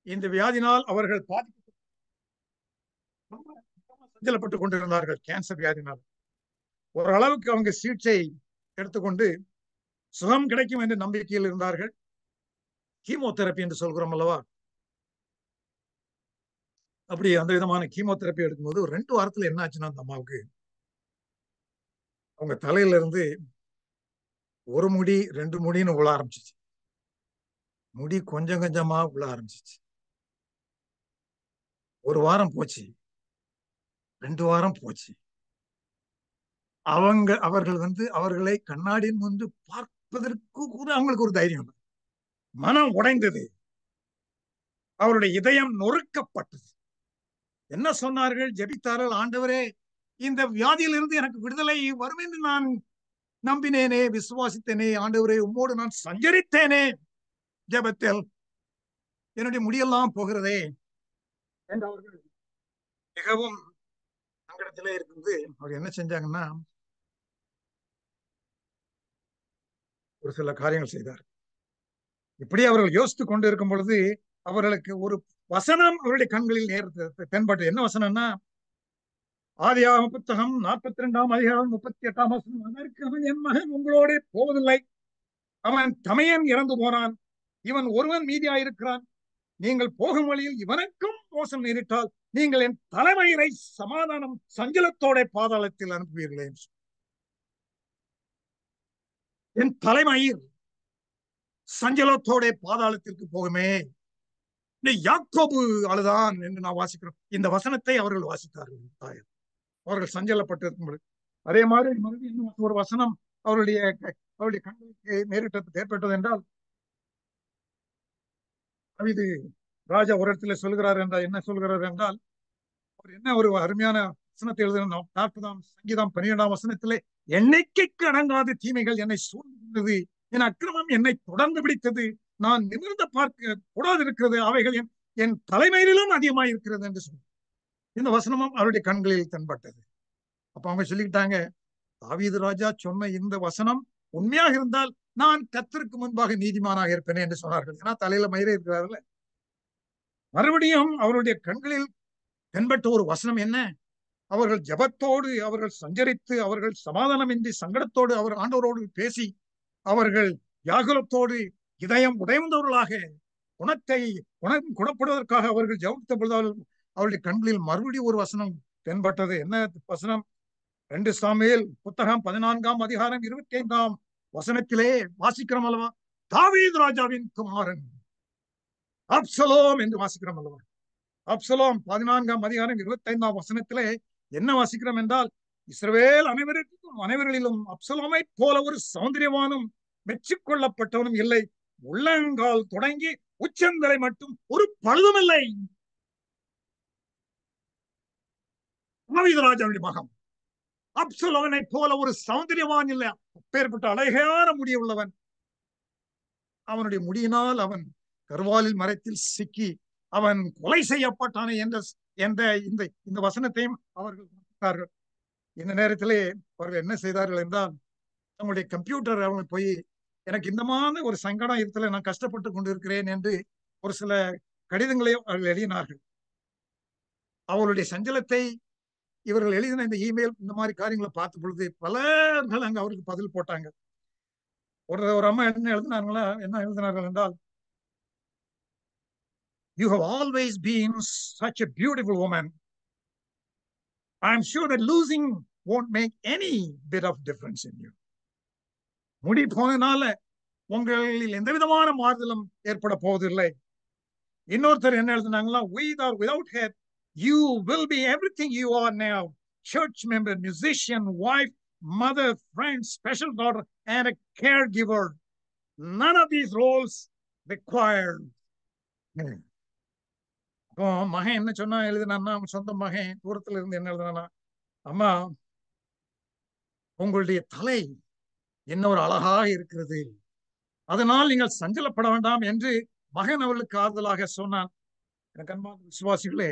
இந்த வியாதினால் அவர்கள் சஞ்சலப்பட்டுக் கொண்டிருந்தார்கள். கேன்சர் வியாதினால் ஓரளவுக்கு அவங்க சிகிச்சை எடுத்துக்கொண்டு சுகம் கிடைக்கும் என்ற நம்பிக்கையில் இருந்தார்கள். கீமோதெரப்பி என்று சொல்கிறோம் அல்லவா? அப்படி அந்த விதமான கீமோதெரப்பி எடுக்கும்போது ஒரு 2 வாரத்துல என்ன ஆச்சுன்னா, அந்த அம்மாவுக்கு அவங்க தலையில இருந்து ஒரு முடி 2 முடின்னு உள்ள ஆரம்பிச்சிச்சு. முடி கொஞ்சம் கொஞ்சமா உள்ள ஆரம்பிச்சிச்சு. 1 வாரம் போச்சு, 2 வாரம் போச்சு. அவர்கள் அவர்களை கண்ணாடியின் முன்பு பார்ப்பதற்கு கூட அவங்களுக்கு ஒரு தைரியம், மனம் உடைந்தது, அவருடைய இதயம் நொறுக்கப்பட்டது. என்ன சொன்னார்கள்? ஜெபித்தார்கள், ஆண்டவரே இந்த வியாதியிலிருந்து எனக்கு விடுதலை வரும் என்று நான் நம்பினேனே, விசுவாசித்தேனே. ஆண்டவரே உம்மோடு நான் சஞ்சரித்தேனே ஜெபத்தில், என்னுடைய முடியெல்லாம் போகிறதே என்று அவர்கள் மிகவும் சங்கடத்திலே இருக்குது. அவர் என்ன செஞ்சாங்கன்னா, ஒரு சில காரியங்கள் செய்தார். இப்படி அவர்கள் யோசித்துக் கொண்டு இருக்கும் பொழுது அவர்களுக்கு ஒரு வசனம் அவருடைய கண்களில் நேரத்தை தென்பட்டு. என்ன வசனம்னா, ஆதியாகமம் புத்தகம் 42ஆம் அதிகாரம் 38ஆம் வசனம். அதற்கு அவன், என் மகன் உங்களோட போவதில்லை, அவன் தமையன் இறந்து போனான், இவன் ஒருவன் மீதியாயிருக்கிறான். நீங்கள் போகும் வழியில் இவனுக்கும் மோசம் நேரிட்டால் நீங்கள் என் தலைமயிரை சமாதானம் சஞ்சலத்தோட பாதாளத்தில் அனுப்புவீர்களே. என் தலைமயிர் சஞ்சலத்தோட பாதாளத்திற்கு போகுமே. யாக்கோபு அழுதான் என்று நான் வாசிக்கிறோம். இந்த வசனத்தை அவர்கள் வாசித்தார்கள். அவர்கள் சஞ்சலப்பட்டிருக்கும். அதே மாதிரி மறுபடியும் ஒரு வசனம் அவருடைய கண்களுக்கு நேரிட்டது ஏற்பட்டது என்றால், இது ராஜா ஒரு இடத்துல சொல்கிறார் என்றால், என்ன சொல்கிறார் என்றால், அவர் என்ன ஒரு அருமையான வசனத்தை எழுதின 40ஆம் சங்கீதம் 12ஆம் வசனத்திலே, எண்ணிக்கைக்கு அடங்காத தீமைகள் என்னை சூழ்ந்தது, என் அக்கிரமம் என்னை தொடர்ந்து பிடித்தது, நான் நிமிர்ந்து பார்க்க கூடாது இருக்கிறது, அவைகள் என் தலைமையிலும் அதிகமாக இருக்கிறது என்று சொன்னார். இந்த வசனமும் அவருடைய கண்களில் தென்பட்டது. அப்ப அவங்க சொல்லிக்கிட்டாங்க, தாவீது ராஜா சொன்ன இந்த வசனம் உண்மையாக இருந்தால் நான் கர்த்தருக்கு முன்பாக நீதிமானாக இருப்பேனே என்று சொன்னார்கள். ஏன்னா தலையில மயிரே இருக்கிறார்கள். மறுபடியும் அவருடைய கண்களில் தென்பட்ட ஒரு வசனம் என்ன? அவர்கள் ஜபத்தோடு அவர்கள் சஞ்சரித்து, அவர்கள் சமாதானமின்றி சங்கடத்தோடு அவர் ஆண்டவரோடு பேசி, அவர்கள் வியாகுலத்தோடு இதயம் உடைந்தவர்களாக குணப்படுவதற்காக அவர்கள் ஜெபித்த பொழுது அவருடைய கண்களில் மறுபடியும் ஒரு வசனம் தென்பட்டது. என்ன வசனம்? 2 சாமுவேல் புத்தகம் 14ஆம் அதிகாரம் 25ஆம் வசனத்திலே வாசிக்கிறோம் அல்லவா, தாவீது ராஜாவின் குமாரன் அப்சலோம் என்று வாசிக்கிறோம் அல்லவா. அப்சலோம் 14ஆம் அதிகாரம் 25ஆம் வசனத்திலே என்ன வாசிக்கிறோம் என்றால், இஸ்ரவேல் அனைவரிலும் அப்சலோமை போல ஒரு சௌந்தரியவானும் மெச்சிக்கொள்ளப்பட்டவனும் இல்லை, உள்ளங்கால் தொடங்கி உச்சந்தலை மட்டும் ஒரு பழுதும் இல்லை. தாவீது ராஜாவுடைய மகன் அப்சலோமை போல ஒரு சௌந்தரியவான் இல்லை. அப்பேற்பட்ட அழகான முடி உள்ளவன். அவனுடைய முடியினால் அவன் கர்வாலில் மரத்தில் சிக்கி அவன் கொலை செய்யப்பட்டானே என்ற இந்த வசனத்தையும் அவர்கள் பார்த்தார்கள். இந்த நேரத்திலே அவர்கள் என்ன செய்தார்கள் என்றால், தங்களுடைய கம்ப்யூட்டர் அவங்க போய், எனக்கு இந்த மாதிரி ஒரு சங்கடம் இடத்துல நான் கஷ்டப்பட்டு கொண்டிருக்கிறேன் என்று ஒரு சில கடிதங்களை அவர்கள் எழுதினார்கள். அவர்களுடைய சஞ்சலத்தை இவர்கள் எழுதின இந்த இமெயில் இந்த மாதிரி காரியங்களை பார்த்த பொழுது பலர்கள் அங்க அவருக்கு பதில் போட்டாங்க. ஒரு அம்மா என்ன எழுதினார்கள் என்றால், you have always been such a beautiful woman. I am sure that losing won't make any bit of difference in you. முடி போனதுனால உங்களில் எந்த விதமான மாறுதலும் ஏற்பட போவதில்லை. இன்னொருத்தர் என்ன எழுதினாங்களா, with or without hair you will be everything you are now, church member, musician, wife, mother, friend, special daughter and a caregiver. None of these roles required. அப்போ மகன் என்ன சொன்னா எழுதினான்னா, சொந்த மகன் தூரத்துல இருந்து என்ன எழுதினா, அம்மா உங்களுடைய தலை என்ன ஒரு அழகாக இருக்கிறது, அதனால் நீங்கள் சஞ்சலப்பட வேண்டாம் என்று மகன் அவர்களுக்கு ஆறுதலாக சொன்னான். எனக்கு அன்பான விசுவாசிகளே,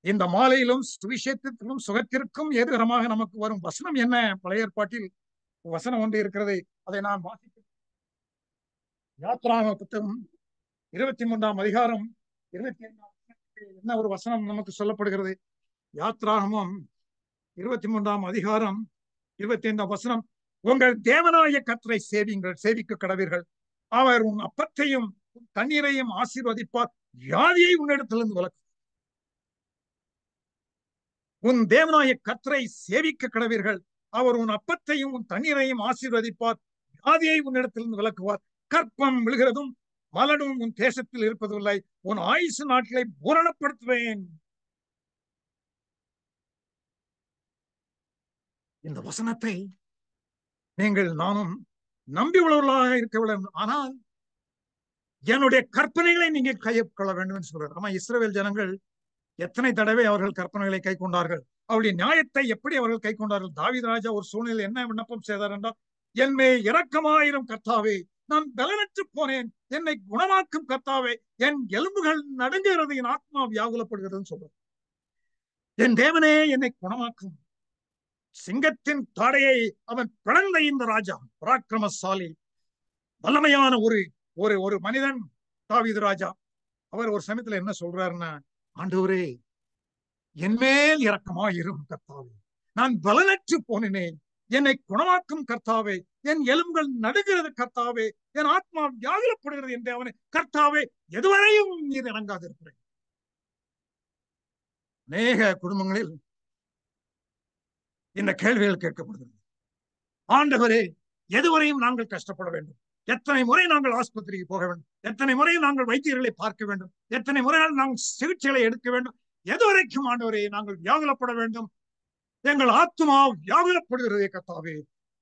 இந்த மாலையிலும் சுவிசேஷத்திற்கும் சுகத்திற்கும் ஏதுகரமாக நமக்கு வரும் வசனம் என்ன? பழைய ஏற்பாட்டில் வசனம் ஒன்று இருக்கிறது, அதை நான் வாசிக்கிறேன். யாத்ராகம புத்தகம் 23ஆம் அதிகாரம் 25ஆம் என்ன ஒரு வசனம் நமக்கு சொல்லப்படுகிறது? யாத்ராகமம் 23ஆம் அதிகாரம் 25ஆம் வசனம், உங்கள் தேவனாய கர்த்தரை சேவிக்க கடவீர்கள், அவர் உன் அப்பத்தையும் தண்ணீரையும் ஆசீர்வதிப்பார், வியாதியை உன்னிடத்திலிருந்து விலக்கும். உன் தேவனாய கர்த்தரை சேவிக்க கடவீர்கள், அவர் உன் அப்பத்தையும் உன் தண்ணீரையும் ஆசீர்வதிப்பார், வியாதியை உன்னிடத்திலிருந்து விலக்குவார். கற்பம் விழுகிறதும் மலனும் உன் தேசத்தில் இருப்பதில்லை, உன் ஆயுசு நாட்களை பூரணப்படுத்துவேன். இந்த வசனத்தை நீங்கள் நானும் நம்பி உள்ளவர்களாக இருக்கவில்லை, ஆனால் என்னுடைய கற்பனைகளை நீங்க கையொள்ள வேண்டும் என்று சொல்றார். ஆமா, இஸ்ரவேல் ஜனங்கள் எத்தனை தடவை அவர்கள் கற்பனைகளை கை கொண்டார்கள், அவருடைய நியாயத்தை எப்படி அவர்கள் கை கொண்டார்கள். தாவீது ராஜா ஒரு சூழ்நிலை என்ன விண்ணப்பம் செய்தார் என்றால், என்மே இரக்கமாயிரும் கர்த்தாவே, நான் பலனற்று போனேன், என்னை குணமாக்கும் கர்த்தாவே, என் எலும்புகள் நடுங்குகிறது, என் ஆத்மா வியாகுலப்படுகிறது சொல்றார். என் தேவனே என்னை குணமாக்கும். சிங்கத்தின் தாடையை அவன் பிளந்த இந்த ராஜா பராக்கிரமசாலி, வல்லமையான ஒரு ஒரு ஒரு மனிதன் தாவீது ராஜா. அவர் ஒரு சமயத்துல என்ன சொல்றாருன்னா, ஆண்டவரே என்மேல் இரக்கமாயிரும் கர்த்தாவே, நான் பலனற்று போனேனே, என்னை குணமாக்கும் கர்த்தாவே, என் எலும்புகள் நடுகிறது கர்த்தாவே, என் ஆத்மா வியாகுலப்படுகிறது என் தேவனே, கர்த்தாவே எதுவரையும் நீர் இறங்காதிருக்கிறேன். அநேக குடும்பங்களில் இந்த கேள்விகள் கேட்கப்படுகிறது. ஆண்டவரே எதுவரையும் நாங்கள் கஷ்டப்பட வேண்டும், எத்தனை முறை நாங்கள் ஆஸ்பத்திரிக்கு போக வேண்டும், எத்தனை முறை நாங்கள் வைத்தியர்களை பார்க்க வேண்டும், எத்தனை முறைகள் நாங்கள் சிகிச்சைகளை எடுக்க வேண்டும், எதுவரைக்கும் ஆண்டவரே நாங்கள் வியாகுலப்பட வேண்டும், எங்கள் ஆத்மா வியாகுலப்படுகிறதே கர்த்தாவே,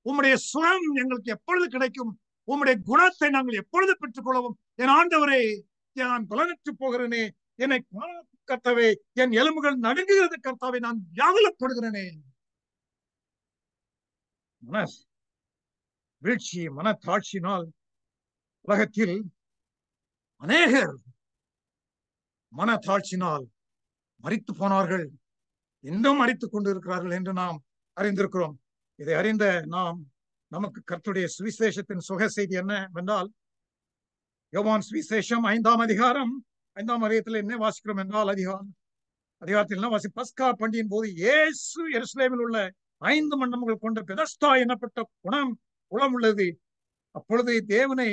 உம்முடைய சுகம் எங்களுக்கு எப்பொழுது கிடைக்கும், உம்முடைய குணத்தை நாங்கள் எப்பொழுது பெற்றுக் கொள்ளவும், என் ஆண்டவரே நான் பலனற்று போகிறேனே, என்னை கர்த்தாவே, என் எலும்புகள் நடுங்குகிறது கர்த்தாவே, நான் வியாகுலப்படுகிறேனே. வீழ்ச்சி மனத்தாட்சியினால் உலகத்தில் அநேகர் மனத்தாட்சியினால் மரித்து போனார்கள், இன்னும் மரித்துக் கொண்டு இருக்கிறார்கள் என்று நாம் அறிந்திருக்கிறோம். இதை அறிந்த நாம் நமக்கு கர்த்தருடைய சுவிசேஷத்தின் சுக செய்தி என்ன என்றால், யோவான் சுவிசேஷம் 5ஆம் அதிகாரம் 5ஆம் அதிகாரத்தில் என்ன வாசிக்கிறோம் என்றால், அதிகாரத்தில் பஸ்கா பண்டிகையின் போது இயேசு எருசலேமில் உள்ள 5 மண்டபங்கள் கொண்ட பெதஸ்தா எனப்பட்ட குளம் உள்ளது. அப்பொழுது தேவனை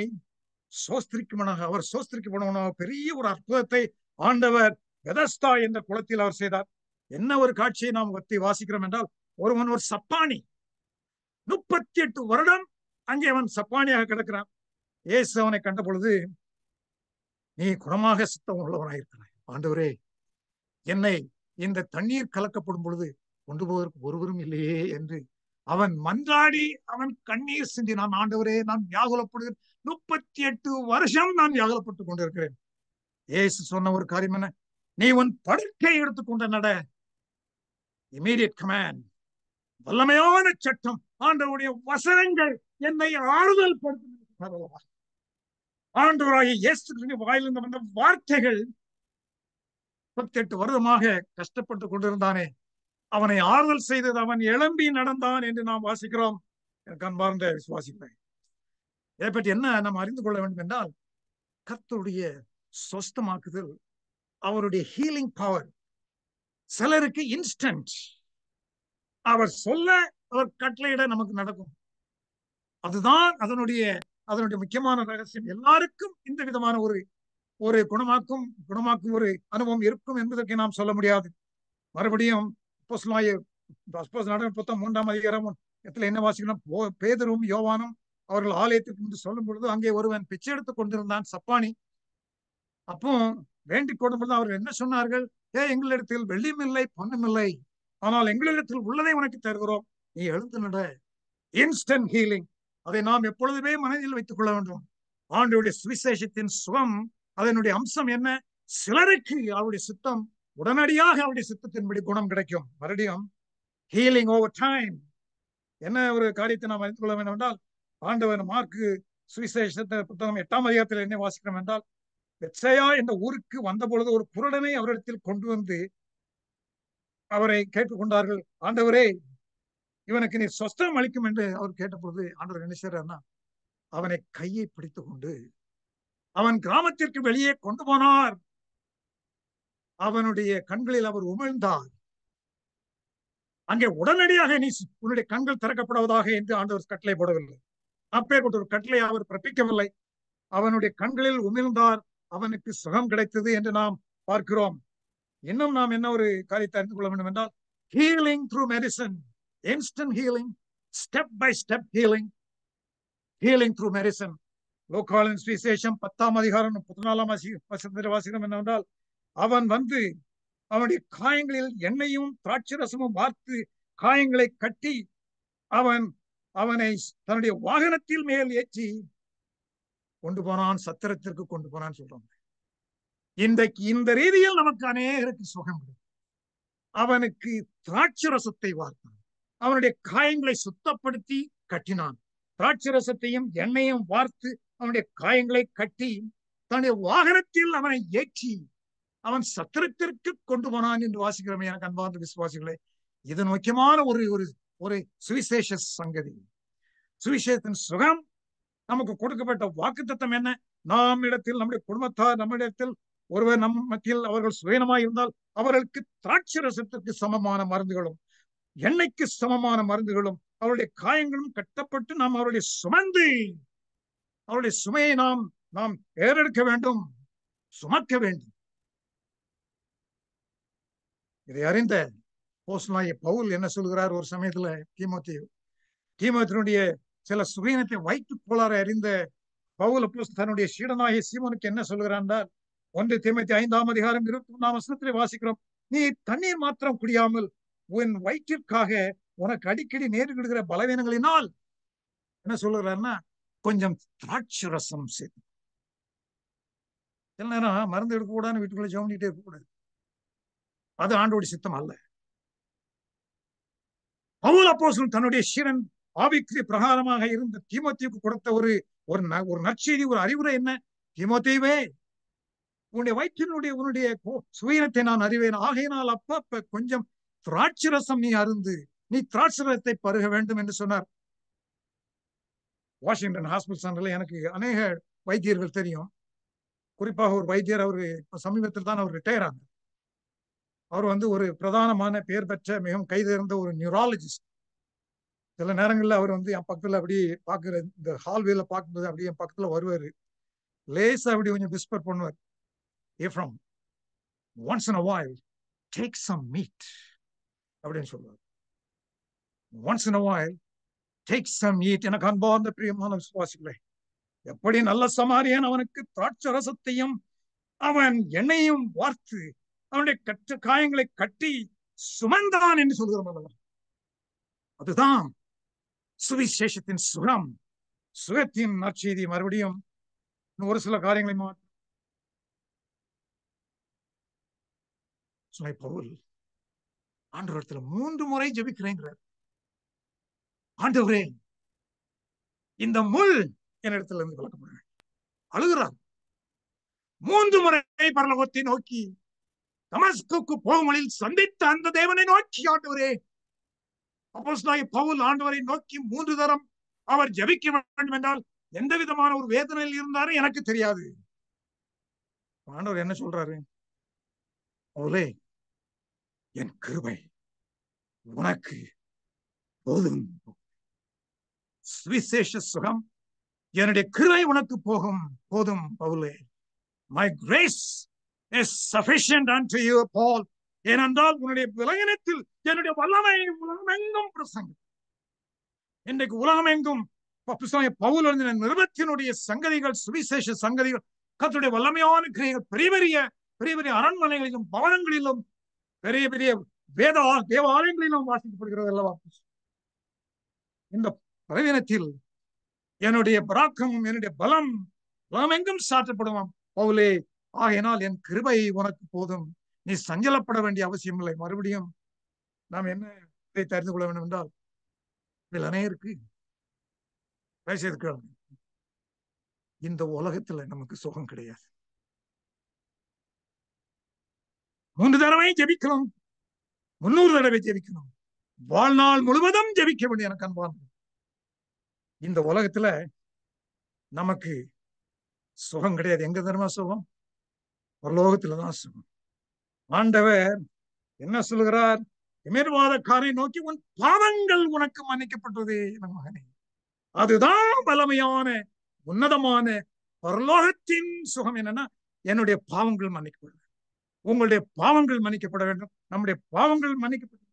சோஸ்திரிக்குமனாக அவர் சோஸ்திரிக்குமனாக பெரிய ஒரு அற்புதத்தை ஆண்டவர் பெதஸ்தா என்ற குளத்தில் அவர் செய்தார். என்ன ஒரு காட்சியை நாம் வாசிக்கிறோம் என்றால், ஒருவன் ஒரு சப்பானி 38 வருடம் அங்கே அவன் சப்பானியாக கிடக்கிறான். இயேசு அவனை கண்ட பொழுது, நீ குணமாக சித்தம் உள்ளவனாயிருக்கிறாய். ஆண்டவரே, என்னை இந்த தண்ணீர் கலக்கப்படும் பொழுது கொண்டு போவதற்கு ஒருவரும் இல்லையே என்று அவன் மன்றாடி அவன் கண்ணீர் சிந்தினான். ஆண்டவரே, நான் வியாகுலப்படுகிறேன், 38 வருஷம் நான் வியாகுலப்பட்டுக் கொண்டிருக்கிறேன். இயேசு சொன்ன ஒரு காரியம் என்ன? நீ உன் படுக்கை எடுத்துக்கொண்ட நட. இமீடியட் கமாண்ட், வல்லமையான சட்டம். ஆண்டவருடைய வசனங்கள் என்னை ஆறுதல் படுத்த. ஆண்டவராகிய இயேசு கிறிஸ்துவின் வாயிலிருந்து வந்த வார்த்தைகள் 38 வருடமாக கஷ்டப்பட்டு கொண்டிருந்தானே, அவனை ஆறுதல் செய்தது. அவன் எழும்பி நடந்தான் என்று நாம் வாசிக்கிறோம். எனக்கு அன்பார்ந்த விசுவாசிகளை, இதை பற்றி என்ன நாம் அறிந்து கொள்ள வேண்டும் என்றால், கர்த்தருடைய சொஸ்தமாக்குதல், அவருடைய ஹீலிங் பவர் சிலருக்கு இன்ஸ்டன்ட். அவர் சொல்ல, அவர் கட்டளையிட நமக்கு நடக்கும். அதுதான் அதனுடைய முக்கியமான ரகசியம். எல்லாருக்கும் இந்த விதமான ஒரு குணமாக்கும் ஒரு அனுபவம் இருக்கும் என்பதற்கு நாம் சொல்ல முடியாது. மறுபடியும் புத்தகம் 3ஆம் அதிகாரம் என்ன வாசிக்கணும்? பேதுரும் யோவானும் அவர்கள் ஆலயத்துக்கு என்று சொல்லும் பொழுது, அங்கே ஒருவன் பிச்சை எடுத்துக் கொண்டிருந்தான், சப்பானி. அப்போ வேண்டிக் கொள்ளும் பொழுது அவர்கள் என்ன சொன்னார்கள்? எங்களிடத்தில் வெள்ளியும் இல்லை, பொன்னும் இல்லை, ஆனால் எங்களிடத்தில் உள்ளதை உனக்கு தருகிறோம், நீ எழுந்து நட. Instant healing. அதை நாம் எப்பொழுதுமே மனதில் வைத்துக் கொள்ள வேண்டும். ஆண்டவருடைய சுவிசேஷத்தின் சுகம், அதனுடைய அம்சம் என்ன? சிலருக்கு அவருடைய சித்தம் உடனடியாக அவருடைய சித்தத்தின்படி குணம் கிடைக்கும். மறுபடியும் ஹீலிங் ஓவர் டைம். என்ன ஒரு காரியத்தை நாம் அறிந்து கொள்ள வேண்டும் என்றால், ஆண்டவர் மார்க்கு சுவிசேஷத்தை புத்தகம் 8ஆம் அதிகாரத்தில் என்ன வாசிக்கிறோம் என்றால், பெத்சையா என்ற ஊருக்கு வந்த பொழுது ஒரு குருடனை அவரிடத்தில் கொண்டு வந்து அவரை கேட்டுக்கொண்டார்கள். ஆண்டவரே, இவனுக்கு நீ சொஸ்தம் அளிக்கும் என்று அவர் கேட்ட பொழுது ஆண்டவர் என்ன செய்யறாருன்னா, அவனை கையை பிடித்துக் கொண்டு அவன் கிராமத்திற்கு வெளியே கொண்டு போனார். அவனுடைய கண்களில் அவர் உமிழ்ந்தார். அங்கே உடனடியாக நீ உன்னுடைய கண்கள் திறக்கப்படுவதாக என்று ஆண்டவர் கட்டளை போடவில்லை. அப்பேற்பட்ட ஒரு கட்டளை அவர் பிறப்பிக்கவில்லை. அவனுடைய கண்களில் உமிழ்ந்தார், அவனுக்கு சுகம் கிடைத்தது என்று நாம் பார்க்கிறோம். இன்னும் நாம் என்ன ஒரு காரியத்தை அறிந்து கொள்ள வேண்டும் என்றால், healing through medicine, instant healing, step by step healing, healing through medicine. லூக்காவின் சுவிசேஷம் 10ஆம் அதிகாரம் 14ஆம் வாசிக்கிறோம் என்னவென்றால், அவன் வந்து அவனுடைய காயங்களில் எண்ணெயும் திராட்சரசமும் வார்த்து காயங்களை கட்டி அவனை தன்னுடைய வாகனத்தில் மேல் ஏற்றி கொண்டு போனான், சத்திரத்திற்கு கொண்டு போனான் சொல்றாங்க. இன்றைக்கு இந்த ரீதியில் நமக்கு அநேகருக்கு சுகம். அவனுக்கு திராட்சரசத்தை வார்த்தான், அவனுடைய காயங்களை சுத்தப்படுத்தி கட்டினான். திராட்சரசத்தையும் எண்ணெயும் வார்த்து அவனுடைய காயங்களை கட்டி தன்னுடைய வாகனத்தில் அவனை ஏற்றி அவன் சத்திரத்திற்கு கொண்டு போனான் என்று வாசிக்கிறோம். எனக்கு அன்பார்ந்த விசுவாசிகளே, இது முக்கியமான ஒரு சுவிசேஷ சங்கதி. சுவிசேஷத்தின் சுகம் நமக்கு கொடுக்கப்பட்ட வாக்குத்தத்தம் என்ன? நாம் இடத்தில், நம்முடைய குடும்பத்தார், நம்மிடத்தில் ஒருவர் நம் மத்தியில் அவர்கள் சுயனமாய் இருந்தால் அவர்களுக்கு திராட்சரசத்திற்கு சமமான மருந்துகளும் எண்ணெய்க்கு சமமான மருந்துகளும் அவருடைய காயங்களும் கட்டப்பட்டு நாம் அவருடைய சுமந்து அவருடைய சுமையை நாம் ஏறெடுக்க வேண்டும், சுமக்க வேண்டும். இதை அறிந்த அப்போஸ்தலனாகிய பவுல் என்ன சொல்கிறார்? ஒரு சமயத்துல தீமோத்தேயுடைய சில சுவீனத்தை வயிற்றுக் கோளாறை அறிந்த பவுல் அப்போஸ்தலன் தன்னுடைய சீடனாகிய சீமோனுக்கு என்ன சொல்கிறார் என்றால், 1 தீமோத்தேயு 5ஆம் அதிகாரம் 21ஆம் வசனத்திலே வாசிக்கிறோம், நீ தண்ணீர் மாத்திரம் குடியாமல் உன் வயிற்றிற்காக உனக்கு அடிக்கடி நேரிடுகிற பலவீனங்களினால் என்ன சொல்லுகிறார்னா, கொஞ்சம் திராட்சை ரசம் சேர்த்து. சில நேரம் மருந்து எடுக்க கூடாதுன்னு வீட்டுக்குள்ள ஜெபம் பண்ணிட்டே இருக்கக்கூடாது. அது ஆண்டோட சித்தம் அல்ல. பவுல் அப்போஸ்தலன் தன்னுடைய சீடன் ஆவிக்குரிய பிரகாரமாக இருந்த தீமோத்தேயுக்கு கொடுத்த ஒரு நற்செய்தி, ஒரு அறிவுரை என்ன? தீமோத்தேயுவே, உன்னுடைய உன்னுடைய சுயனத்தை நான் அறிவேன். ஆகையினால் அப்ப கொஞ்சம் திராட்சரசம் நீ அருந்து, நீ திராட்சரசத்தை பருக வேண்டும் என்று சொன்னார். வாஷிங்டன் ஹாஸ்பிட்டல் சென்டர்ல எனக்கு அநேக வைத்தியர்கள் தெரியும். குறிப்பாக ஒரு வைத்தியர், அவரு சமீபத்தில் தான் அவர் ரிட்டையர் ஆனார். அவர் வந்து ஒரு பிரதானமான பெயர் பெற்ற மிகவும் கைதேர்ந்த ஒரு நியூராலஜிஸ்ட். சில நேரங்களில் அவர் வந்து என் பக்கத்துல அப்படி பாக்குற, இந்த ஹால்வேல பார்க்கும்போது அப்படி என் பக்கத்துல வருவாரு. லேசா அப்படி கொஞ்சம் விஸ்பர் பண்ணுவார், ஏஃப்ரம் once in a while take some meat அப்படின்னு சொல்லுவார். once in a while Take some eat. எனக்கு அன்பார்ந்த பிரியமான விசுவாசிகளே, எப்படி நல்ல சமாரியன் அவனுக்கு திராட்சரசத்தையும் அவன் எண்ணெயும் வார்த்து அவனுடைய காயங்களை கட்டி சுமந்தான் என்று சொல்கிறோம். அதுதான் சுவிசேஷத்தின் சுகம், சுகத்தின் நற்செய்தி. மறுபடியும் ஒரு சில காரியங்களை பவுல் ஆண்டவரத்துல 3 முறை ஜெபிக்கிறேங்கிறார். ஆண்டவரே, இந்த முள் என்னிடத்துல இருந்து விலக்கப்படுங்க. அழுகிறார். 3 முறை பரலோகத்தை நோக்கி தமஸ்குக்கு போகும் வழியில் சந்தித்த அந்த தேவனை நோக்கி, ஆண்டவரே, அப்போஸ்தலனாகிய பவுல் ஆண்டவரை நோக்கி 3 தரம் அவர் ஜெபிக்க வேண்டும் என்றால் எந்த விதமான ஒரு வேதனையில் இருந்தாரு எனக்கு தெரியாது. ஆண்டவர் என்ன சொல்றாரு? பவுலே, என் கிருபை உனக்கு போதும். சுவிசேஷ சுகம், என்னுடைய கிருபை உனக்கு போதும் பவுலே. My grace is sufficient unto you, Paul. ஏனென்றால் உன்னுடைய விலகினத்தில் என்னுடைய வல்லமை உலகமெங்கும் பிரசங்கம். இன்றைக்கு உலகமெங்கும் பவுல் நிருபத்தினுடைய சங்கதிகள், சுவிசேஷ சங்கதிகள், கர்த்தருடைய வல்லமையான கிரியைகள் பெரிய பெரிய அரண்மனைகளிலும் பவனங்களிலும் பெரிய பெரிய தேவாலயங்களிலும் வாசிக்கப்படுகிறது அல்லவா? இந்த பலவீனத்தில் என்னுடைய பராக்கிரமும் என்னுடைய பலம் எங்கும் சாற்றப்படுவான் பவுலே. ஆகையினால் என் கிருபை உனக்கு போதும், நீ சஞ்சலப்பட வேண்டிய அவசியம் இல்லை. மறுபடியும் நாம் என்ன தெரிந்து கொள்ள வேண்டும் என்றால், இதில் அநேகருக்கு இந்த உலகத்துல நமக்கு சுகம் கிடையாது. 3 தடவை ஜெபிக்கணும், 300 தடவை ஜெபிக்கணும், வாழ்நாள் முழுவதும் ஜெபிக்க வேண்டிய எனக்கு அன்பான இந்த உலகத்துல நமக்கு சுகம் கிடையாது. எங்க தர்ம சுகம்? பரலோகத்துலதான் சுகம். ஆண்டவர் என்ன சொல்லுகிறார்? எமேர்வாதக்காரை நோக்கி, உன் பாவங்கள் உனக்கு மன்னிக்கப்பட்டது என் மகனே. அதுதான் பலமையான உன்னதமான பரலோகத்தின் சுகம். என்னன்னா, என்னுடைய பாவங்கள் மன்னிக்கப்பட வேண்டும், உங்களுடைய பாவங்கள் மன்னிக்கப்பட வேண்டும், நம்முடைய பாவங்கள் மன்னிக்கப்பட வேண்டும்.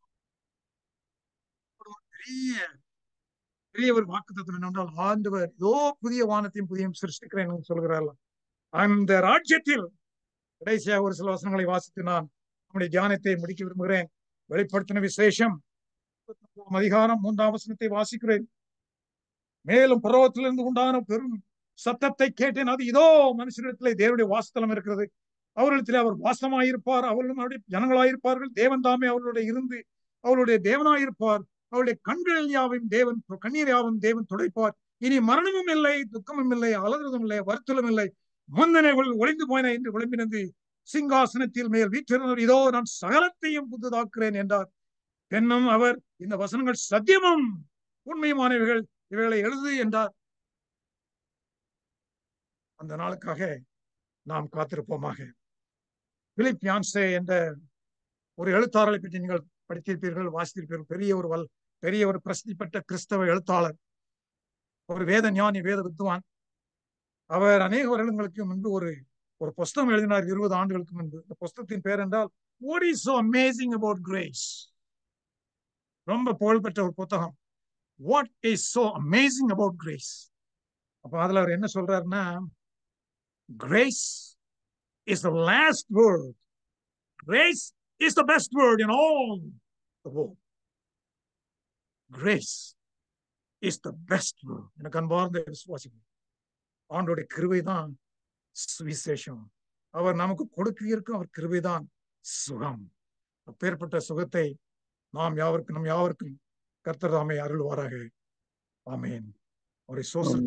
பெரிய ஒரு வாக்குத்தத்தம் என்னவென்றால், ஆண்டவர் ஏதோ புதிய வானத்தையும் புதிய சிருஷ்டிக்கிறேன் சொல்கிறார்கள். அந்த ராஜ்யத்தில் கடைசியாக ஒரு சில வசனங்களை வாசித்து நான் நம்முடைய தியானத்தை முடிக்க விரும்புகிறேன். வெளிப்படுத்தின விசேஷம் அதிகாரம் 3ஆம் வசனத்தை வாசிக்கிறேன். மேலும் பரலோகத்திலிருந்து உண்டான பெரும் சத்தத்தை கேட்டேன். அது இதோ மனுஷனிடத்திலே தேவனுடைய வாசஸ்தலம் இருக்கிறது, அவர்களிடத்திலே அவர் வாசமாயிருப்பார், அவர்களும் அவருடைய ஜனங்களாயிருப்பார்கள். தேவன் தாமே அவர்களுடைய இருந்து அவருடைய தேவனாயிருப்பார். அவருடைய கண்கள் யாவையும் தேவன், கண்ணீர் யாவும் தேவன் துடைப்பார். இனி மரணமும் இல்லை, துக்கமும் இல்லை, அலறுவதும் இல்லை, வருத்தலும் இல்லை, முந்தனைகள் ஒளிந்து போயின என்று விளம்பினது. சிங்காசனத்தில் மேல் வீற்றிருந்தவர், இதோ நான் சகலத்தையும் புதுதாக்குறேன் என்றார். என்னும் அவர், இந்த வசனங்கள் சத்தியமும் உண்மையுமானவைகள், இவைகளை எழுது என்றார். அந்த நாளுக்காக நாம் காத்திருப்போமாக. பிலிப் யான்சே என்ற ஒரு எழுத்தாளரை பற்றி நீங்கள் படித்திருப்பீர்கள், வாசித்திருப்பீர்கள். பெரிய ஒரு பிரசித்தி பெற்ற கிறிஸ்தவ எழுத்தாளர், ஒரு வேத ஞானி, வேத வித்வான். அவர் அநேக வருடங்களுக்கு முன்பு ஒரு புஸ்தகம் எழுதினார், 20 ஆண்டுகளுக்கு முன்பு. இந்த புஸ்தகத்தின் பேர் என்றால் What is so amazing about grace? ரொம்ப புகழ்பெற்ற ஒரு புத்தகம். What is so amazing about grace? அப்ப அதுல அவர் என்ன சொல்றாருன்னா, grace is the last word. Grace is the best word in all the world. Grace is the best word. எனக்கு அன்பார்ந்த விசுவாசிகள், ஆண்டோடைய கிருபைதான் சுவிசேஷம். அவர் நமக்கு கொடுக்க இருக்கும் அவர் கிருபைதான் சுகம். அப்பேற்பட்ட சுகத்தை நம் யாவருக்கும் கர்த்தர் தாமே அருள்வாராக. ஆமென். அவரை சோசர்